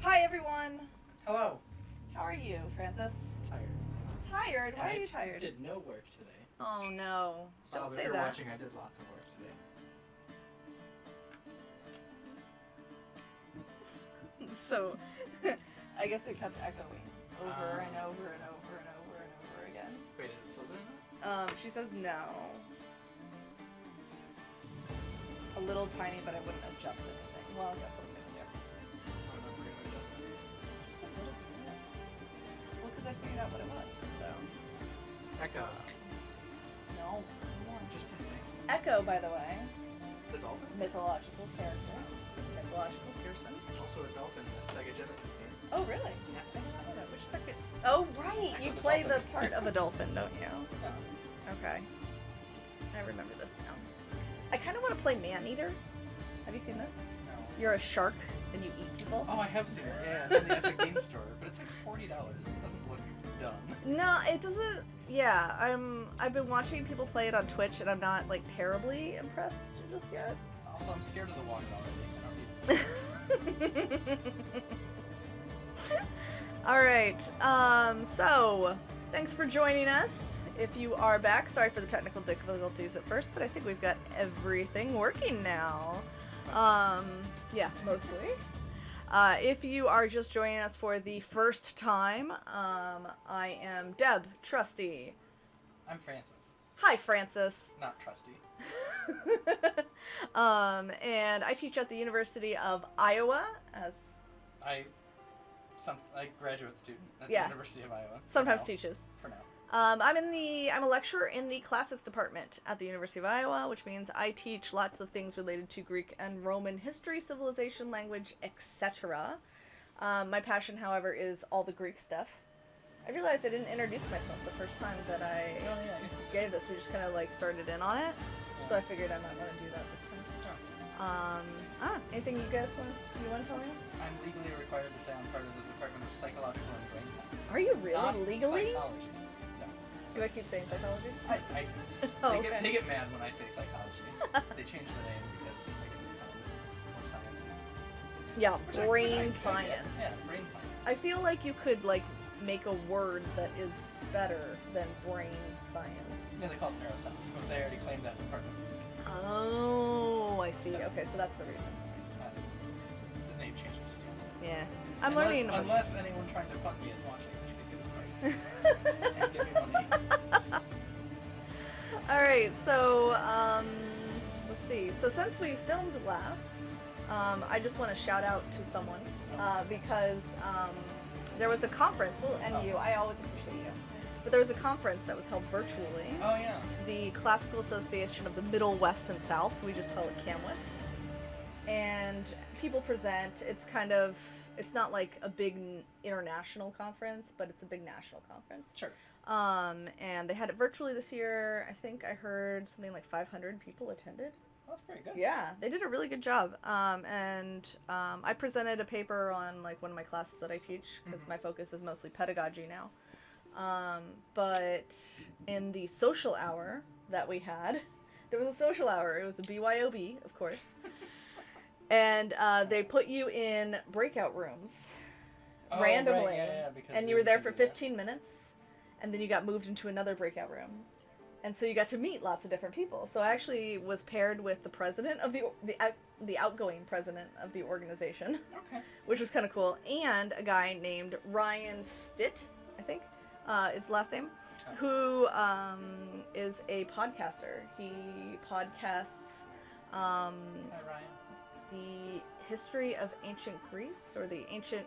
Hi, everyone. Hello. How are you, Francis? Tired. Tired? Why are you tired? I did no work today. Oh, no. Don't say if you're that. watching, I did lots of work today. So, I guess it kept echoing over and over and over and over and over again. Wait, is it still doing that? She says no. A little tiny, but I wouldn't adjust anything. Well, guess what I'm going to do? I'm not going to adjust it. Just a little bit. Well, because I figured out what it was, so. Echo. No. More. Just testing. Echo, by the way. The dolphin? Mythological character. Mythological person. Also a dolphin in a Sega Genesis game. Oh, really? Yeah. I did not know that. Which second? Oh, right. Echo You the play the dolphin. part of a dolphin, don't you? Yeah. Okay. I remember this now. I kind of want to play Maneater. Have you seen this? No. You're a shark and you eat people. Oh, I have seen it. Yeah, it's in the Epic Game Store, but it's like $40. It doesn't look dumb. No, it doesn't. Yeah, I've been watching people play it on Twitch, and I'm not like terribly impressed just yet. Also, I'm scared of the water already. I don't need it. All right. So thanks for joining us. If you are back, sorry for the technical difficulties at first, but I think we've got everything working now. Yeah, mostly. If you are just joining us for the first time, I am Deb, Trusty. I'm Francis. Hi, Francis. Not trusty. And I teach at the University of Iowa as I graduate student at the Yeah. University of Iowa. sometimes For now. teaches. For now. I'm a lecturer in the classics department at the University of Iowa, which means I teach lots of things related to Greek and Roman history, civilization, language, etc. My passion, however, is all the Greek stuff. I realized I didn't introduce myself the first time that I gave this. We just kind of like started in on it, so I figured I might want to do that this time. Anything you guys want to tell me? I'm legally required to say I'm part of the Department of Psychological and Brain Science. Are you really Not legally? Psychology. No. Do I keep saying psychology? They get mad when I say psychology. They change the name because they get it sounds more sciencey. Yeah, Which I brain get. science. Yeah, brain science. I feel like you could like make a word that is better than brain science. Yeah, they call it neuroscience, but they already claimed that department. Oh, I see. So- Okay, so that's the reason. The name change was stupid. Yeah, I'm learning. Unless anyone trying to fund me is watching, in which case it was great. And give me money. All right, so let's see. So since we filmed last, I just want to shout out to someone because there was a conference. Well, and you, I always appreciate you. But there was a conference that was held virtually. Oh yeah. The Classical Association of the Middle, West, and South. We just call it CAMWIS. And people present. It's not like a big international conference, but it's a big national conference. Sure. And they had it virtually this year. I think I heard something like 500 people attended. That's pretty good. Yeah, they did a really good job. I presented a paper on like one of my classes that I teach because my focus is mostly pedagogy now. But in the social hour that we had, there was a social hour. It was a BYOB, of course. And they put you in breakout rooms randomly. Right, yeah, because and you were there for 15 minutes, and then you got moved into another breakout room. And so you got to meet lots of different people. So I actually was paired with the president of the outgoing president of the organization. Okay. Which was kind of cool. And a guy named Ryan Stitt, I think, is the last name, who is a podcaster. He podcasts Hi, Ryan. the history of ancient Greece, or the ancient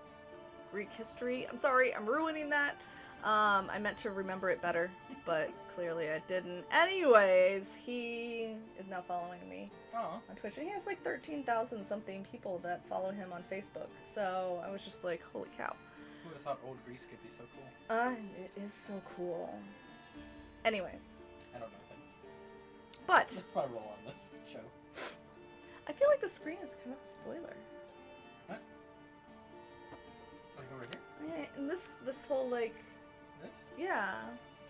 Greek history. I'm sorry, I'm ruining that. I meant to remember it better, but clearly I didn't. Anyways, he is now following me Oh. on Twitch, and he has like 13,000 something people that follow him on Facebook. So I was just like, holy cow. Who would have thought old Greece could be so cool? It is so cool. Anyways, I don't know things. but That's my role on this show. I feel like the screen is kind of a spoiler. What? Like over here? Yeah, and this whole like, This? yeah,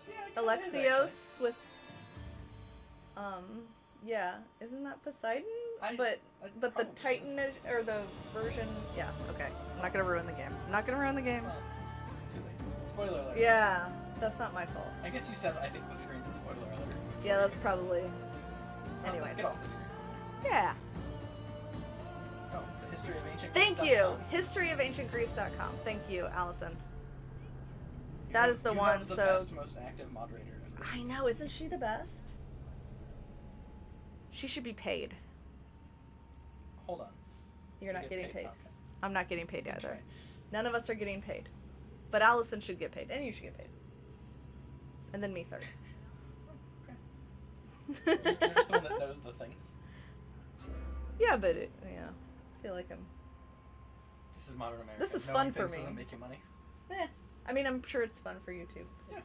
Yeah, it kinda is, Alexios with, yeah, isn't that Poseidon? but the probably Titan is. or the version, yeah, okay. I'm not gonna ruin the game. I'm not gonna ruin the game. Well, too late. Spoiler alert. Yeah, that's not my fault. I guess you said I think the screen's a spoiler alert. Yeah, that's probably. Well, Anyways. let's get off the screen. Yeah. Oh, the history of ancient Thank Greece. you. Historyofancientgreece.com. Thank you, Allison. That is the you one. Have the So best, most active moderator ever. I know, isn't she the best? She should be paid. Hold on. You're You not get getting paid. Okay. I'm not getting paid Good either. try. None of us are getting paid. But Allison should get paid, and you should get paid. And then me third. Okay. You're just the one that knows the things. Yeah, but I feel like I'm. This is modern America. This is Knowing fun for things me. Doesn't make you money. I mean, I'm sure it's fun for you too. Yeah.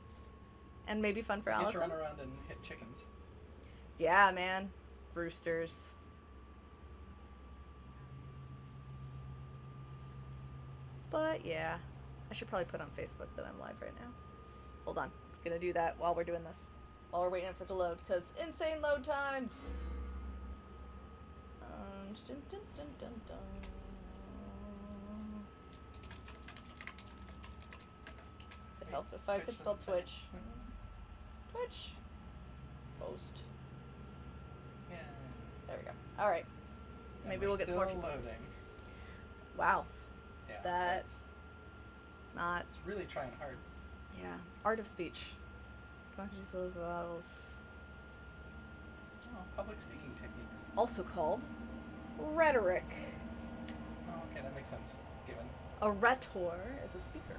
And maybe fun for You get Allison. to run around and hit chickens. Yeah, man. Roosters. But yeah, I should probably put on Facebook that I'm live right now. Hold on. Gonna do that while we're doing this. While we're waiting for it to load, because insane load times! Dun, dun, dun, dun, dun. It'd help if I could spell Twitch. Twitch. Post. Yeah. There we go. Alright. And Maybe we're we'll get some still more people. loading. Wow. Yeah. That's not. It's really trying hard. Yeah. Art of speech. Democracy, political battles. Oh, public speaking techniques. Also called rhetoric. Oh, okay, that makes sense. Given A rhetor is a speaker.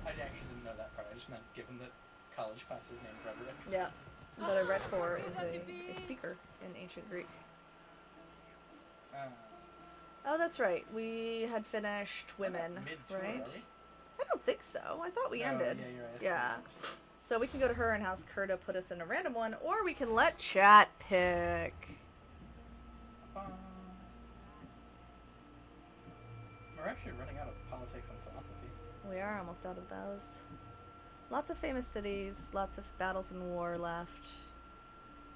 I actually didn't know that part. I just meant given that college class is named rhetoric. Yeah. But a rhetor is a speaker in ancient Greek. Oh, that's right. We had finished women, mid-tour, right? are we? I don't think so. I thought we ended. Yeah, you're right. Yeah. So we can go to her and house Kurta put us in a random one, or we can let chat pick. We're actually running out of politics and philosophy. We are almost out of those. Lots of famous cities, lots of battles and war left.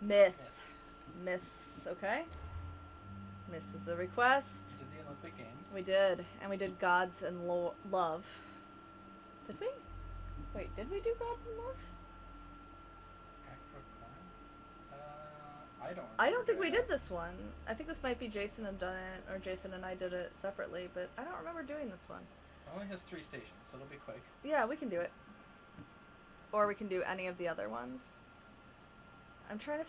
Myths. Myths, okay? Myths is the request. Did the Olympic Games? We did. And we did Gods and Love. Did we? Wait, did we do Gods and Love? I don't think we did this one. I think this might be Jason had done it, or Jason and I did it separately, but I don't remember doing this one. It only has 3 stations, so it'll be quick. Yeah, we can do it. Or we can do any of the other ones. I'm trying to...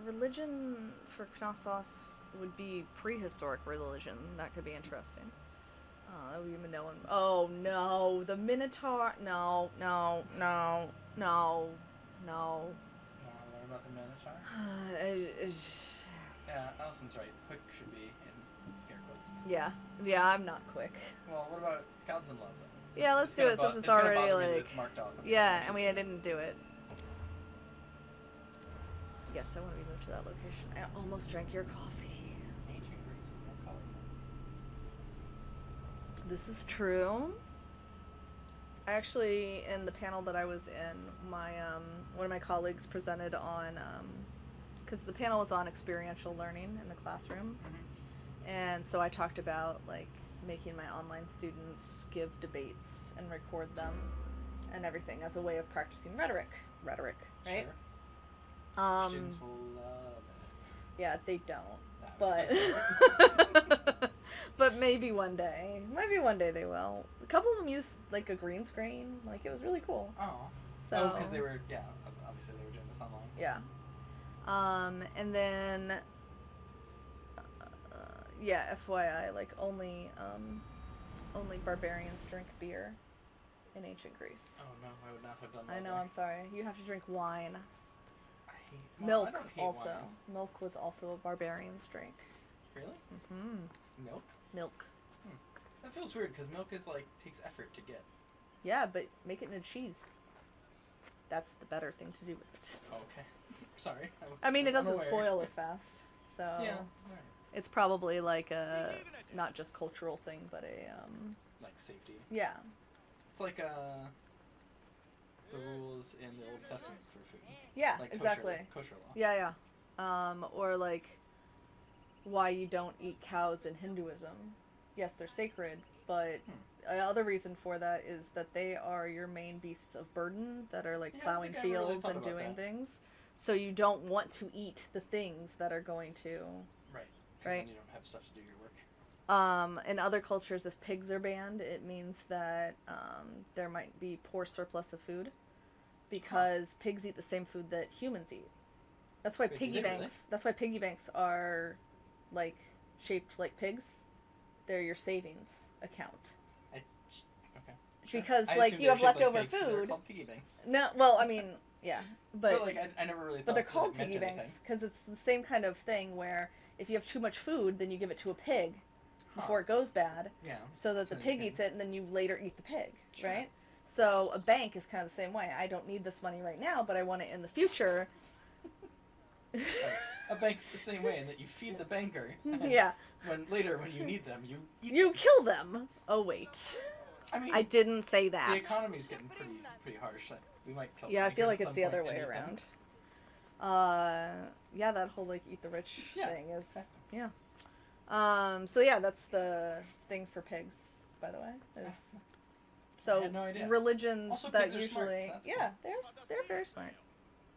religion for Knossos would be prehistoric religion. That could be interesting. Oh, that would be Minoan. Oh, no. The Minotaur. No, no, no, no, no. Learn about the Minotaur? Yeah, Allison's right. Quick should be in scare quotes. Yeah. Yeah, I'm not quick. Well, what about Gods and Love then? Yeah, let's do it since it's already like... It's marked off. Yeah, and we didn't do it. Yes, I want to be moved to that location. I almost drank your coffee. Ancient Greece was more colorful. This is true. I actually, in the panel that I was in, my one of my colleagues presented on, because the panel was on experiential learning in the classroom, and so I talked about like making my online students give debates and record them and everything as a way of practicing rhetoric, right? Sure. Students will love it. Yeah, they don't. Nah, But but maybe one day. Maybe one day they will. A couple of them used like a green screen. Like it was really cool. Oh. So, because they were, yeah, obviously they were doing this online. Yeah. And then yeah, FYI, like only barbarians drink beer in ancient Greece. Oh no, I would not have done that. I know, I'm sorry. You have to drink wine. I Milk don't hate also. wine. Milk was also a barbarian's drink. Really? Mm-hmm. Milk? Milk. That feels weird because milk is like takes effort to get. Yeah, but make it into cheese. That's the better thing to do with it. Okay. Sorry. I mean, it doesn't unaware. spoil as fast, so Yeah. Right. it's probably like a not just cultural thing, but a Like safety. yeah. It's like the rules in the Old Testament for food. Yeah, Like exactly. Kosher law. Yeah, yeah. Or like why you don't eat cows in Hinduism. Yes, they're sacred, but other reason for that is that they are your main beasts of burden that are like plowing fields and doing things. So you don't want to eat the things that are going to... Right. Right. Then you don't have stuff to do your work. In other cultures, if pigs are banned, it means that there might be poor surplus of food, because pigs eat the same food that humans eat. That's why piggy banks. Really? That's why piggy banks are, like, shaped like pigs. They're your savings account. Okay. Sure. Because like you have leftover food. So they're called piggy banks. No, well, I mean, yeah, but like I never really. But they're called piggy banks because it's the same kind of thing where if you have too much food, then you give it to a pig before it goes bad. Yeah. So that the pig eats it, and then you later eat the pig, right? So a bank is kind of the same way. I don't need this money right now, but I want it in the future. A bank's the same way in that you feed the banker. Yeah. When you need them, you eat them. Kill them. Oh wait. I mean, I didn't say that. The economy's getting pretty harsh. We might kill. Yeah, I feel like it's the other way around. Yeah, that whole like eat the rich thing is So yeah, that's the thing for pigs, by the way. So I had no idea. Religions also, that pigs are usually smart, so they're very smart.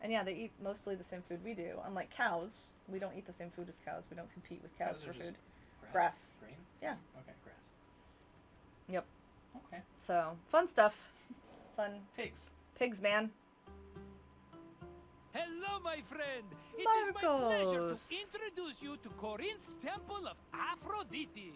And yeah, they eat mostly the same food we do. Unlike cows, we don't eat the same food as cows. We don't compete with cows for food. Grass. Grain? Yeah. Okay, grass. Yep. Okay. So, fun stuff. Fun. Pigs. Pigs, man. Hello, my friend. It Marcos. is my pleasure to introduce you to Corinth's Temple of Aphrodite.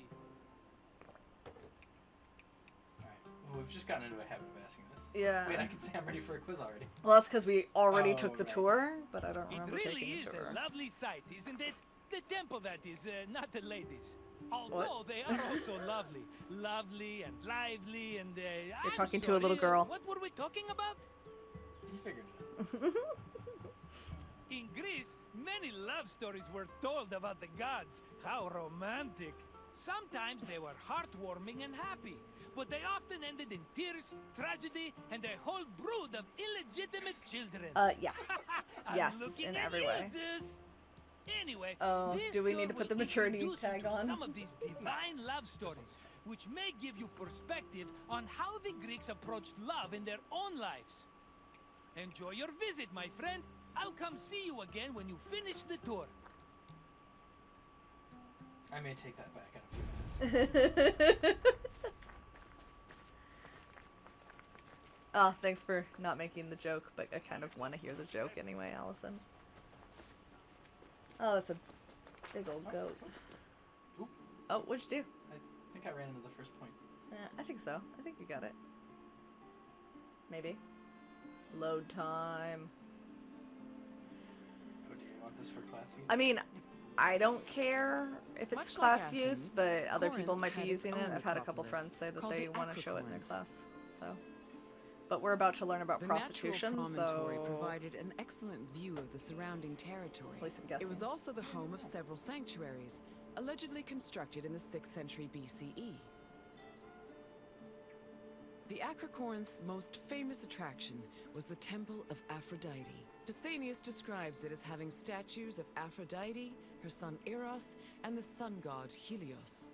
Well, we've just gotten into a habit of asking this. Yeah. Wait, I can say I'm ready for a quiz already. Well, that's because we already took the tour, but I don't remember taking the tour. It really is a lovely sight, isn't it? The temple, that is, not the ladies. Although they are also lovely. Lovely and lively and... You're talking to a little girl. What were we talking about? You figured it out. In Greece, many love stories were told about the gods. How romantic. Sometimes they were heartwarming and happy, but they often ended in tears, tragedy, and a whole brood of illegitimate children. Yeah. Yes, in every way. Anyway, do we need to put the maturity tag on? Some of these divine love stories, which may give you perspective on how the Greeks approached love in their own lives. Enjoy your visit, my friend. I'll come see you again when you finish the tour. I may take that back in a few minutes. Thanks for not making the joke, but I kind of want to hear the joke anyway, Allison. Oh, that's a big old goat. Oop. Oh, what'd you do? I think I ran into the first point. I think so. I think you got it. Maybe. Load time. Oh, do you want this for class use? I mean, I don't care if it's class use, but other people might be using it. I've had a couple friends say that they want to show it in their class. So, but we're about to learn about prostitution, The natural promontory so provided an excellent view of the surrounding territory. at least I'm guessing. It was also the home of several sanctuaries, allegedly constructed in the 6th century BCE. The Acrocorn's most famous attraction was the Temple of Aphrodite. Pausanias describes it as having statues of Aphrodite, her son Eros, and the sun god Helios.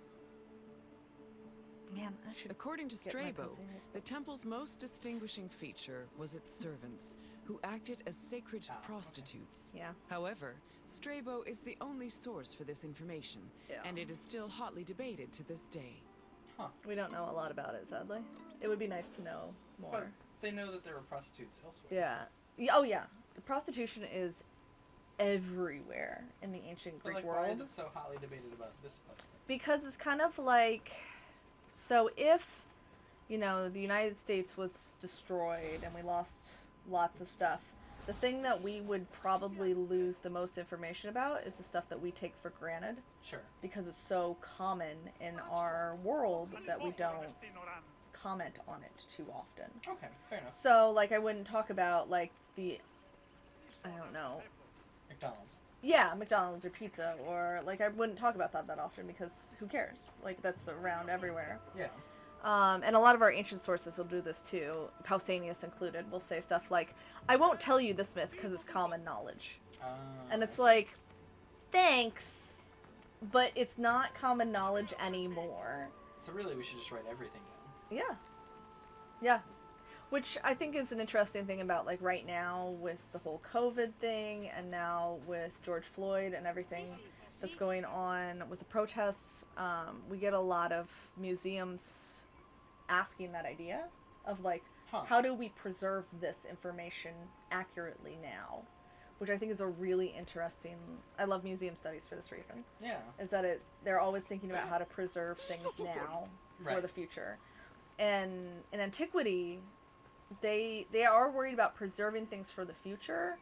Man, I should. According to get my Strabo, Pausanias. the temple's most distinguishing feature was its servants, who acted as sacred prostitutes. Yeah. However, Strabo is the only source for this information, and it is still hotly debated to this day. Huh. We don't know a lot about it, sadly. It would be nice to know more. But they know that there were prostitutes elsewhere. Yeah. Oh, yeah. The prostitution is everywhere in the ancient Greek world. Why is it so hotly debated about this place then? Because it's kind of like... So if, the United States was destroyed and we lost lots of stuff, the thing that we would probably lose the most information about is the stuff that we take for granted. Sure. Because it's so common in our world that we don't comment on it too often. Okay, fair enough. So, I wouldn't talk about, I don't know. McDonald's. Yeah, McDonald's or pizza, or, I wouldn't talk about that often because who cares? That's around everywhere. Yeah. And a lot of our ancient sources will do this too, Pausanias included, will say stuff like, I won't tell you this myth because it's common knowledge. And it's like, thanks. but it's not common knowledge anymore. So really, we should just write everything down. Yeah. Yeah. Which I think is an interesting thing about, like, right now with the whole COVID thing, and now with George Floyd and everything that's going on with the protests. We get a lot of museums asking that idea of, like, how do we preserve this information accurately now? Which I think is a really interesting... I love museum studies for this reason. Yeah. Is that they're always thinking about how to preserve things now for the future. And in antiquity, they are worried about preserving things for the future,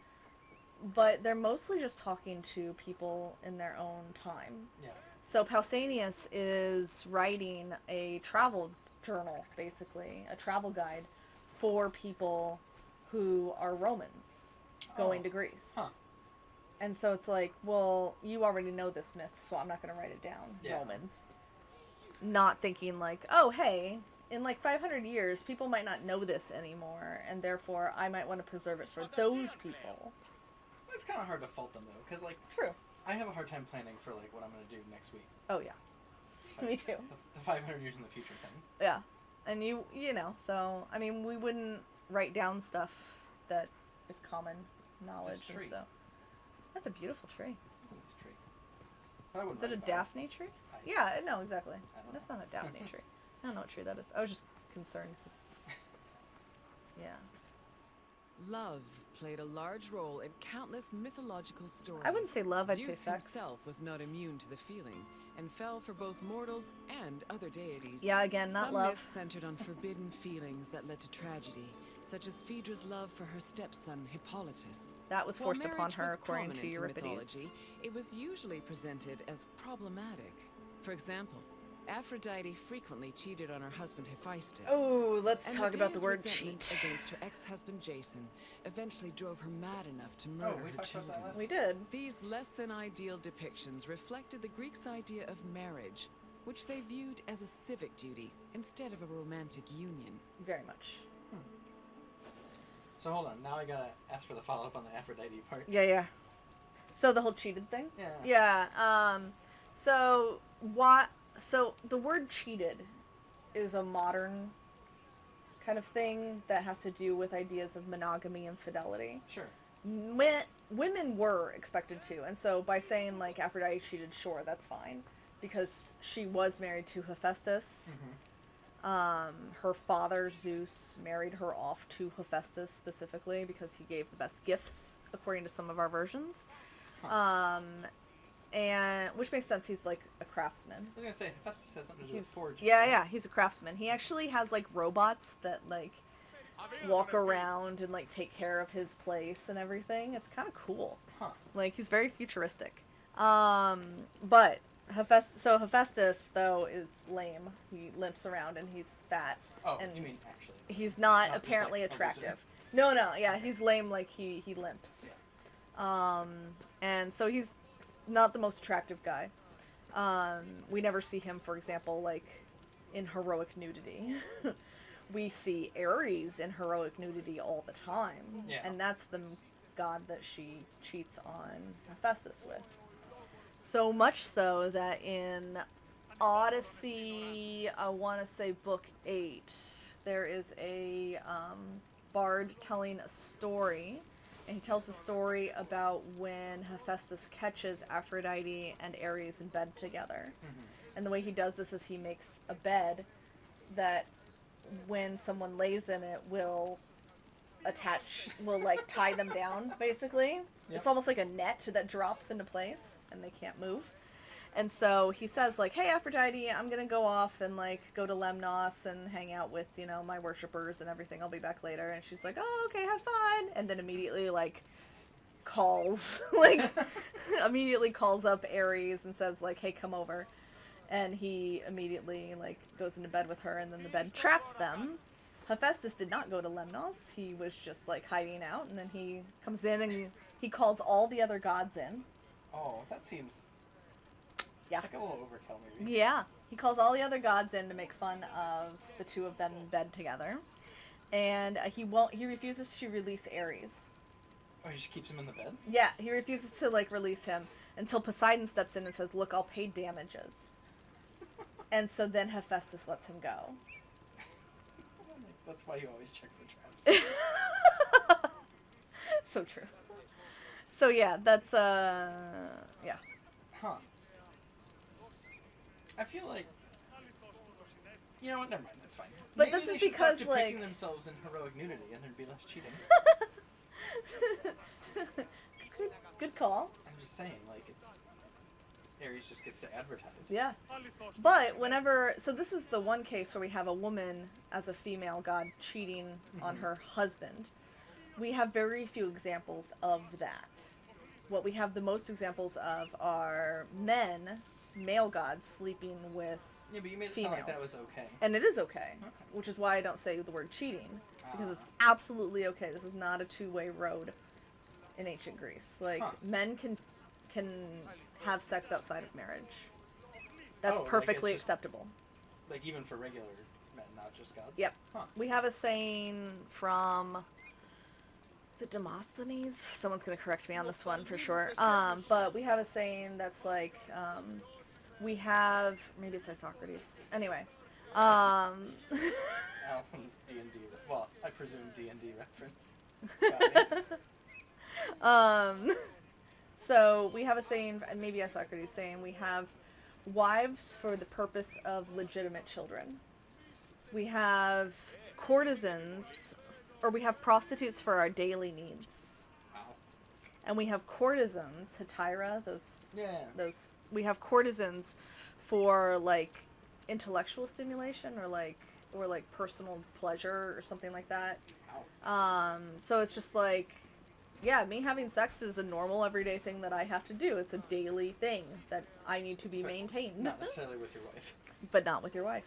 but they're mostly just talking to people in their own time. Yeah. So Pausanias is writing a travel journal, basically, a travel guide for people who are Romans going to Greece. Huh. And so it's like, well, you already know this myth, so I'm not going to write it down, Romans. Not thinking like, oh, hey, in like 500 years, people might not know this anymore, and therefore I might want to preserve it for those people. It's kind of hard to fault them, though, because, like... True. I have a hard time planning for, like, what I'm going to do next week. Oh, yeah. Like, Me too. The 500 years in the future thing. Yeah. And you know, so, I mean, we wouldn't write down stuff that is common knowledge. This tree. And so. That's a beautiful tree. It's a nice tree. But I wouldn't Is it a write about Daphne tree? I- Yeah, no, exactly. I don't That's know. not a Daphne tree. I don't know what tree that is. I was just concerned because... Yeah. Love played a large role in countless mythological stories. I wouldn't say love, I'd say Zeus sex. himself was not immune to the feeling and fell for both mortals and other deities. Yeah, again, not Some love. myths centered on forbidden feelings that led to tragedy, such as Phaedra's love for her stepson Hippolytus. That was While forced upon marriage her, was according to prominent in Euripides. mythology, it was usually presented as problematic. For example, Aphrodite frequently cheated on her husband Hephaestus. Oh, let's And talk about the Medea's word resentment cheat. against her ex-husband Jason eventually drove her mad enough to murder we her talked about that children. last We did. These less-than-ideal depictions reflected the Greeks' idea of marriage, which they viewed as a civic duty instead of a romantic union. Very much. So hold on, now I gotta ask for the follow-up on the Aphrodite part. Yeah, yeah. So the whole cheated thing? Yeah. Yeah, so the word cheated is a modern kind of thing that has to do with ideas of monogamy and fidelity. Sure. Women were expected to, and so by saying, like, Aphrodite cheated, sure, that's fine, because she was married to Hephaestus. Her father, Zeus, married her off to Hephaestus specifically because he gave the best gifts, according to some of our versions. And which makes sense. He's like a craftsman. I was gonna say Hephaestus has something to do with forging. Yeah, he's a craftsman. He actually has like robots that like walk around and like take care of his place and everything. It's kind of cool. Huh. Like he's very futuristic. But Hephaestus though is lame. He limps around and he's fat. Oh, and you mean actually? he's not Not just, apparently like, a attractive. loser. No, yeah, he's lame. Like he limps. And so he's not the most attractive guy. We never see him, for example, like in heroic nudity. We see Ares in heroic nudity all the time. Yeah. And that's the god that she cheats on Hephaestus with. So much so that in Odyssey, I want to say book 8, there is a bard telling a story. And he tells a story about when Hephaestus catches Aphrodite and Ares in bed together. And the way he does this is he makes a bed that when someone lays in it will like tie them down, basically. Yep. It's almost like a net that drops into place and they can't move. And so he says, like, hey, Aphrodite, I'm going to go off and, like, go to Lemnos and hang out with, you know, my worshippers and everything. I'll be back later. And she's like, oh, okay, have fun. And then immediately, like, calls, immediately calls up Ares and says, like, hey, come over. And he immediately, like, goes into bed with her, and then the bed traps them. Hephaestus did not go to Lemnos. He was just, like, hiding out. And then he comes in and he calls all the other gods in. Oh, that seems... Yeah. like a little overkill, maybe. Yeah. He calls all the other gods in to make fun of the two of them in bed together. And he refuses to release Ares. Oh, he just keeps him in the bed? Yeah, he refuses to, like, release him. until Poseidon steps in and says, "Look, I'll pay damages." And so then Hephaestus lets him go. That's why you always check for traps. So true. So yeah, that's yeah. Huh. I feel like, you know what? Never mind. That's fine. But Maybe this is they should stop because, depicting like, themselves in heroic nudity, and there'd be less cheating. Good call. I'm just saying, like, it's Ares just gets to advertise. Yeah. But whenever, so this is the one case where we have a woman as a female god cheating on her husband. We have very few examples of that. What we have the most examples of are men, male gods, sleeping with Yeah, but you made it females. sound like that was okay. And it is okay, Okay. which is why I don't say the word cheating, because it's absolutely okay. This is not a two-way road in ancient Greece. Like, men can have sex outside of marriage. That's like, perfectly it's just- acceptable. Like, even for regular men, not just gods? Yep. Huh. We have a saying from, is it Demosthenes? Someone's going to correct me on this one for sure. But we have a saying that's like, we have, maybe it's Isocrates. Anyway. Allison's D&D, well, I presume D&D reference. So we have a saying, and maybe Isocrates saying, we have wives for the purpose of legitimate children. We have courtesans, or we have prostitutes for our daily needs. Wow. And we have courtesans, hetaira, Yeah. those, we have courtesans for, like, intellectual stimulation, or like personal pleasure, or something like that. Wow. So it's just like, yeah, me having sex is a normal everyday thing that I have to do. It's a daily thing that I need to be maintained. Not necessarily with your wife. But not with your wife.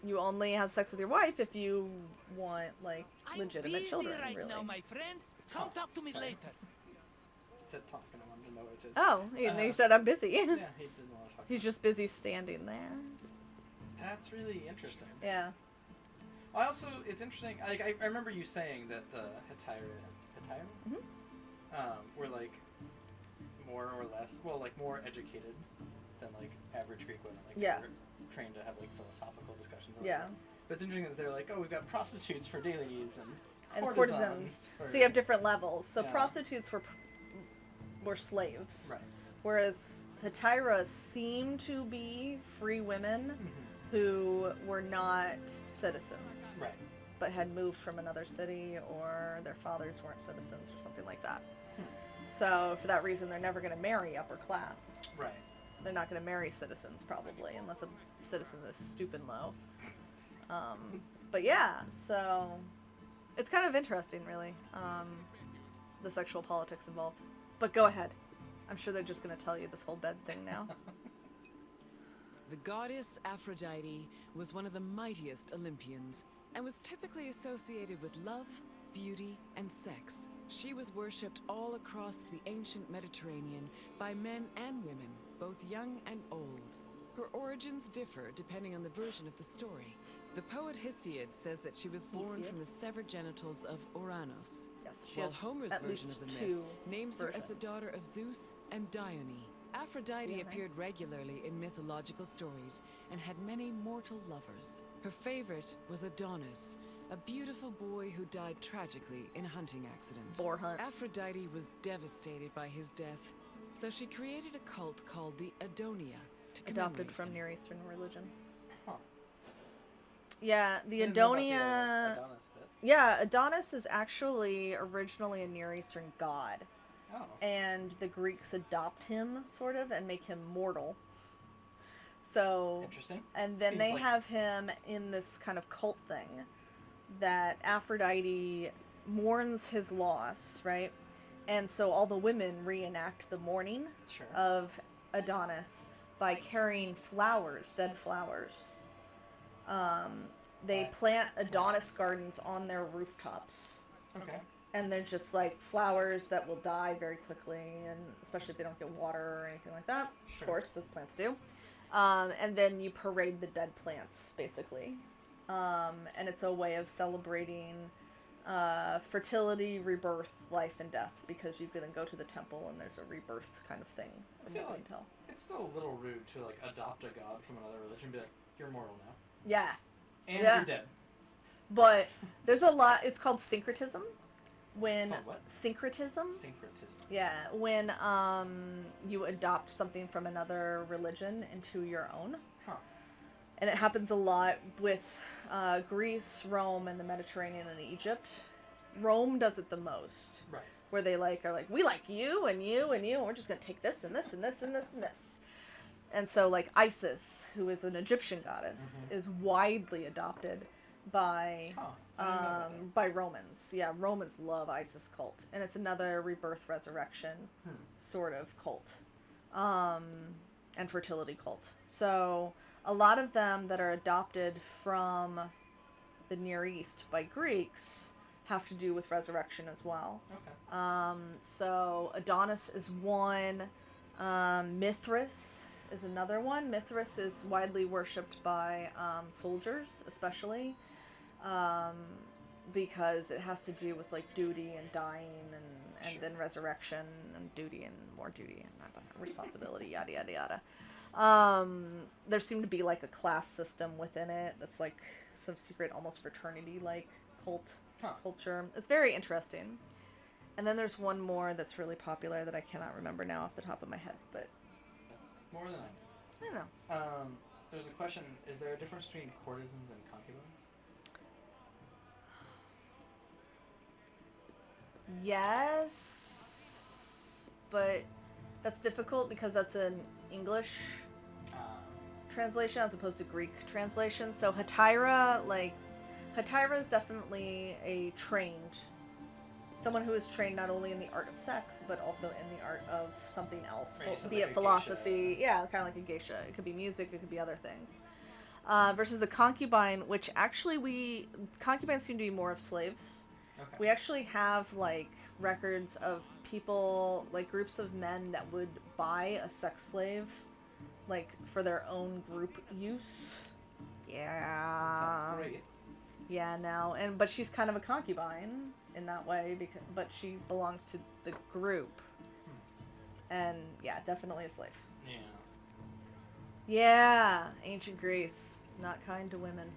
You only have sex with your wife if you want, like, legitimate children, I'm busy right really. now, my friend. Come talk to me sorry. later. It said talk, and I wanted to know what it did. Oh, you said I'm busy. Yeah, he didn't want to talk. He's just busy standing there. That's really interesting. Yeah. I also, it's interesting, like, I remember you saying that the hetaira were, like, more or less, well, like, more educated than, like, average Greek women. Like, Yeah. they were trained to have, like, philosophical discussions. or Yeah. whatever. But it's interesting that they're like, oh, we've got prostitutes for daily needs and And courtesans. courtesans. For... So you have different levels. So Yeah. prostitutes were slaves. Right. Whereas hetaira seem to be free women Mm-hmm. who were not citizens. Right. But had moved from another city, or their fathers weren't citizens, or something like that. So for that reason, they're never going to marry upper class. Right. They're not going to marry citizens, probably, unless a citizen is stupid low. But yeah, so it's kind of interesting, really, the sexual politics involved. But go ahead. I'm sure they're just going to tell you this whole bed thing now. The goddess Aphrodite was one of the mightiest Olympians and was typically associated with love, beauty, and sex. She was worshipped all across the ancient Mediterranean by men and women, both young and old. Her origins differ depending on the version of the story. The poet Hesiod says that she was born Hesiod? from the severed genitals of Uranus, Yes, she while has Homer's at version least of the two myth names her as the versions. daughter of Zeus and Dione. Aphrodite Dione. appeared regularly in mythological stories and had many mortal lovers. Her favorite was Adonis, a beautiful boy who died tragically in a hunting accident. Boar hunt. Aphrodite was devastated by his death, so she created a cult called the Adonia to Adopted commemorate from him. Near Eastern religion. Huh. Yeah, the I didn't know about Adonia... the Adonis bit. Yeah, Adonis is actually originally a Near Eastern god. Oh. And the Greeks adopt him, sort of, and make him mortal. So... Interesting. And then Seems they like- have him in this kind of cult thing that Aphrodite mourns his loss, right? And so all the women reenact the mourning Sure. of Adonis by carrying flowers, dead flowers. They plant Adonis gardens on their rooftops. Okay. And they're just like flowers that will die very quickly, and especially if they don't get water or anything like that. Sure. Of course, those plants do. And then you parade the dead plants, basically. And it's a way of celebrating fertility, rebirth, life, and death, because you can then go to the temple and there's a rebirth kind of thing. I feel like it's still a little rude to like adopt a god from another religion and be like, you're mortal now. Yeah. And you're dead. But there's a lot. It's called syncretism. When It's called what? syncretism. Syncretism. Yeah, when you adopt something from another religion into your own. Huh. And it happens a lot with Greece, Rome, and the Mediterranean and Egypt. Rome does it the most. Right. Where they are like, we like you and you and you, and we're just going to take this and this and this and this and this. And so, like, Isis, who is an Egyptian goddess, is widely adopted by by Romans. Yeah, Romans love Isis cult. And it's another rebirth, resurrection sort of cult. And fertility cult. So a lot of them that are adopted from the Near East by Greeks have to do with resurrection as well. Okay. So Adonis is one. Mithras is another one. Mithras is widely worshipped by soldiers, especially, because it has to do with like duty and dying and then resurrection and duty and more duty and responsibility, yada yada yada. There seemed to be like a class system within it that's like some secret, almost fraternity like culture. It's very interesting. And then there's one more that's really popular that I cannot remember now off the top of my head, but That's more than I I don't know. know. There's a question, is there a difference between courtesans and concubines? Yes, but that's difficult because that's an English translation as opposed to Greek translation. So Hetaira is definitely someone who is trained not only in the art of sex, but also in the art of something else, Right, be like it a philosophy. geisha. Yeah, kind of like a geisha. It could be music, it could be other things. Versus a concubine, which actually concubines seem to be more of slaves. Okay. We actually have like records of people, like groups of men that would buy a sex slave, like for their own group use. Yeah. Sounds great. Yeah, no, but she's kind of a concubine in that way but she belongs to the group. And yeah, definitely a slave. Yeah. Yeah, ancient Greece, not kind to women.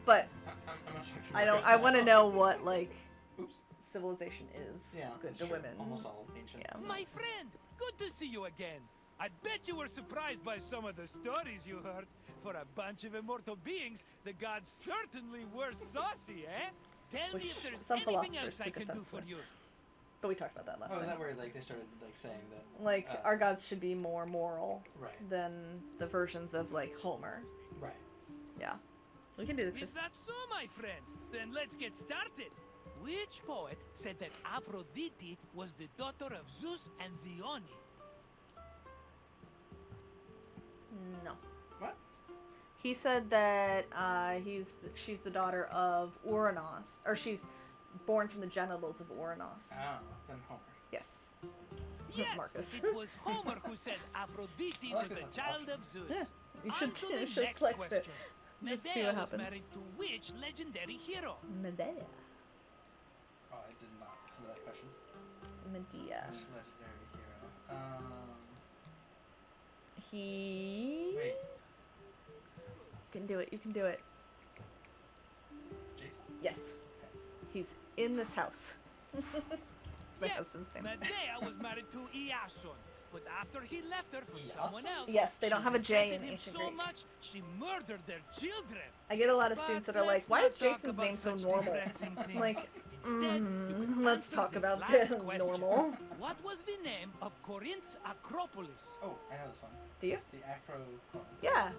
But I'm not sure. I want to know what like Oops. civilization is Yeah, good that's to true. women. Almost all ancient. Yeah. My friend, good to see you again. I bet you were surprised by some of the stories you heard. For a bunch of immortal beings, the gods certainly were saucy, eh? Tell me Which if there's some anything philosophers else I took can do offense for with. you. But we talked about that last Oh, is time. that where like they started like saying that? Like our gods should be more moral Right. than the versions of like Homer. Right. Yeah, we can do Is this. that so, my friend? Then let's get started. Which poet said that Aphrodite was the daughter of Zeus and Dione? No, What? he said that she's the daughter of Uranus, or she's born from the genitals of Uranus. Oh, then Homer. Yes. Yes, Marcus. it was Homer who said Aphrodite was a child of Zeus. Yeah, you On should to the should next select it. question. Just see Medea what was happens. married to which legendary hero? Medea. Oh, I did not listen to that question. Medea. Which legendary hero? He. Wait. You can do it. You can do it. Jason. Yes. He's in this house. It's my Yes, husband's name. Medea was married to Iason, but after he left her for someone Iason? else, Yes, they don't she have a J in resented him ancient so Greek. much she murdered their children. I get a lot of But students that are like, let's why not is talk Jason's about name so such normal? depressing I'm things. like, Instead, you could let's answer talk this about last the question. normal. What was the name of Corinth's Acropolis? Oh, I know this one. Do you? The Acro. Yeah.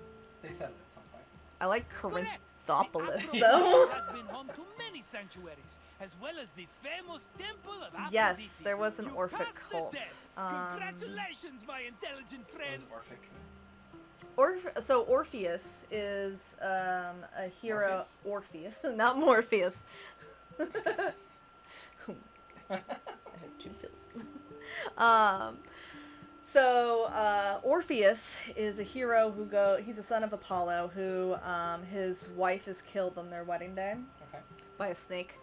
They said it at some point. I like Correct. Corinthopolis, The though. Acropolis has been home to many sanctuaries, as well as the famous temple of Aphrodite. Yes, there was an You Orphic passed the cult. test. Congratulations, my intelligent What friend. was Orphic? So Orpheus is a hero. Morpheus? Orpheus, not Morpheus. I have two pills. So Orpheus is a hero he's a son of Apollo who his wife is killed on their wedding day by a snake,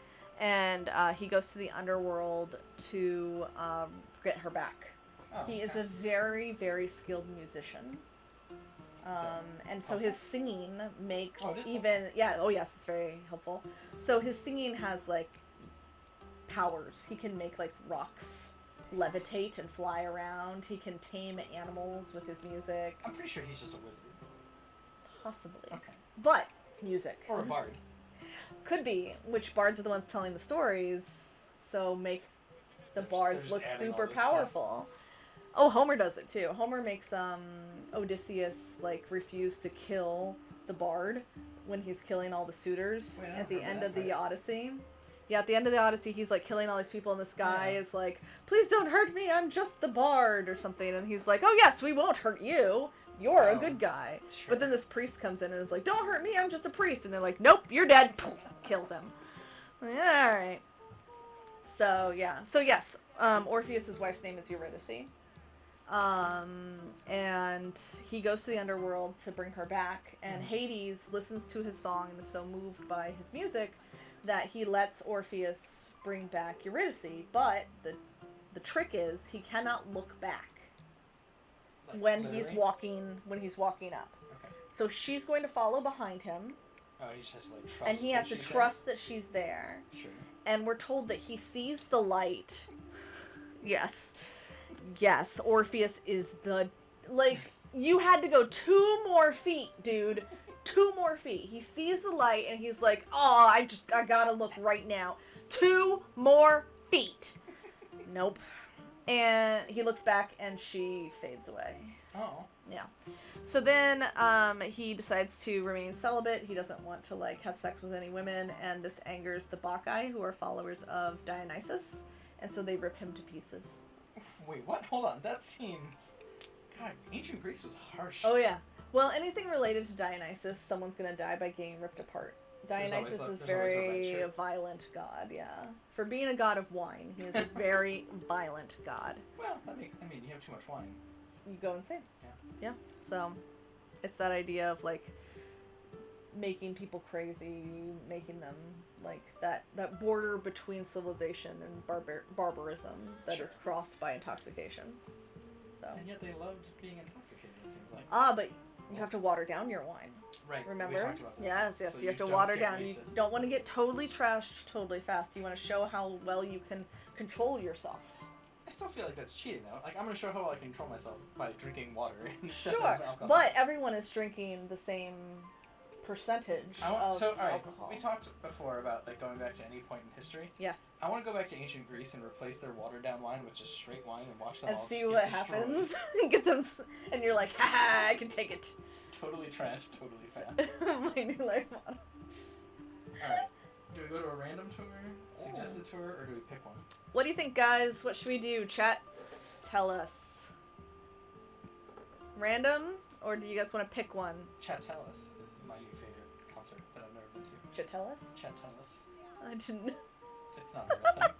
and he goes to the underworld to get her back. He is a very, very skilled musician. And so his singing makes it's very helpful. So his singing has like powers. He can make like rocks levitate and fly around. He can tame animals with his music. I'm pretty sure he's just a wizard. Possibly. Okay. But music. Or a bard. Could be. Which bards are the ones telling the stories, so make the bard look super powerful. Oh, Homer does it too. Homer makes Odysseus like refuse to kill the bard when he's killing all the suitors at the end of the Odyssey. Yeah, at the end of the Odyssey, he's like killing all these people, and this guy is like, "Please don't hurt me. I'm just the bard," or something. And he's like, "Oh yes, we won't hurt you. You're a good guy." Sure. But then this priest comes in and is like, "Don't hurt me. I'm just a priest." And they're like, "Nope, you're dead." Kills him. Yeah, all right. So yeah. So yes, Orpheus's wife's name is Eurydice. And he goes to the underworld to bring her back, and Hades listens to his song and is so moved by his music that he lets Orpheus bring back Eurydice, but the trick is he cannot look back when he's walking up. Okay. So she's going to follow behind him. Oh, he just has to like trust. And he has to trust that she's there. Sure. And we're told that he sees the light. Yes, Orpheus is you had to go 2 more feet, dude. 2 more feet. He sees the light and he's like, "Oh, I gotta look right now. 2 more feet." Nope. And he looks back and she fades away. Oh. Yeah. So then he decides to remain celibate. He doesn't want to have sex with any women, and this angers the Bacchae, who are followers of Dionysus, and so they rip him to pieces. Wait, what? Hold on. That seems... God, ancient Greece was harsh. Oh, yeah. Well, anything related to Dionysus, someone's going to die by getting ripped apart. Dionysus is very violent god, yeah. For being a god of wine, he is a very violent god. Well, you have too much wine. You go insane. Yeah. Yeah. So, it's that idea of, making people crazy, making them, that border between civilization and barbarism that is crossed by intoxication. So. And yet they loved being intoxicated, it seems like. But you have to water down your wine. Right. Remember? We talked about that. Yes. So you have to water down. You don't want to get totally trashed totally fast. You want to show how well you can control yourself. I still feel like that's cheating, though. I'm going to show how well I can control myself by drinking water instead of alcohol. But everyone is drinking the same percentage of alcohol. We talked before about going back to any point in history. Yeah. I want to go back to ancient Greece and replace their watered down wine with just straight wine and watch them and all see just what get happens. Get them, and you're like, ha! I can take it. Totally trashed, totally fast. My new life motto. All right. Do we go to a random tour, suggested tour, or do we pick one? What do you think, guys? What should we do? Chat, tell us. Random, or do you guys want to pick one? Chat, tell us is my new favorite concert that I've never been to. Chat, tell us? Chat, tell us. I didn't. It's not a real thing.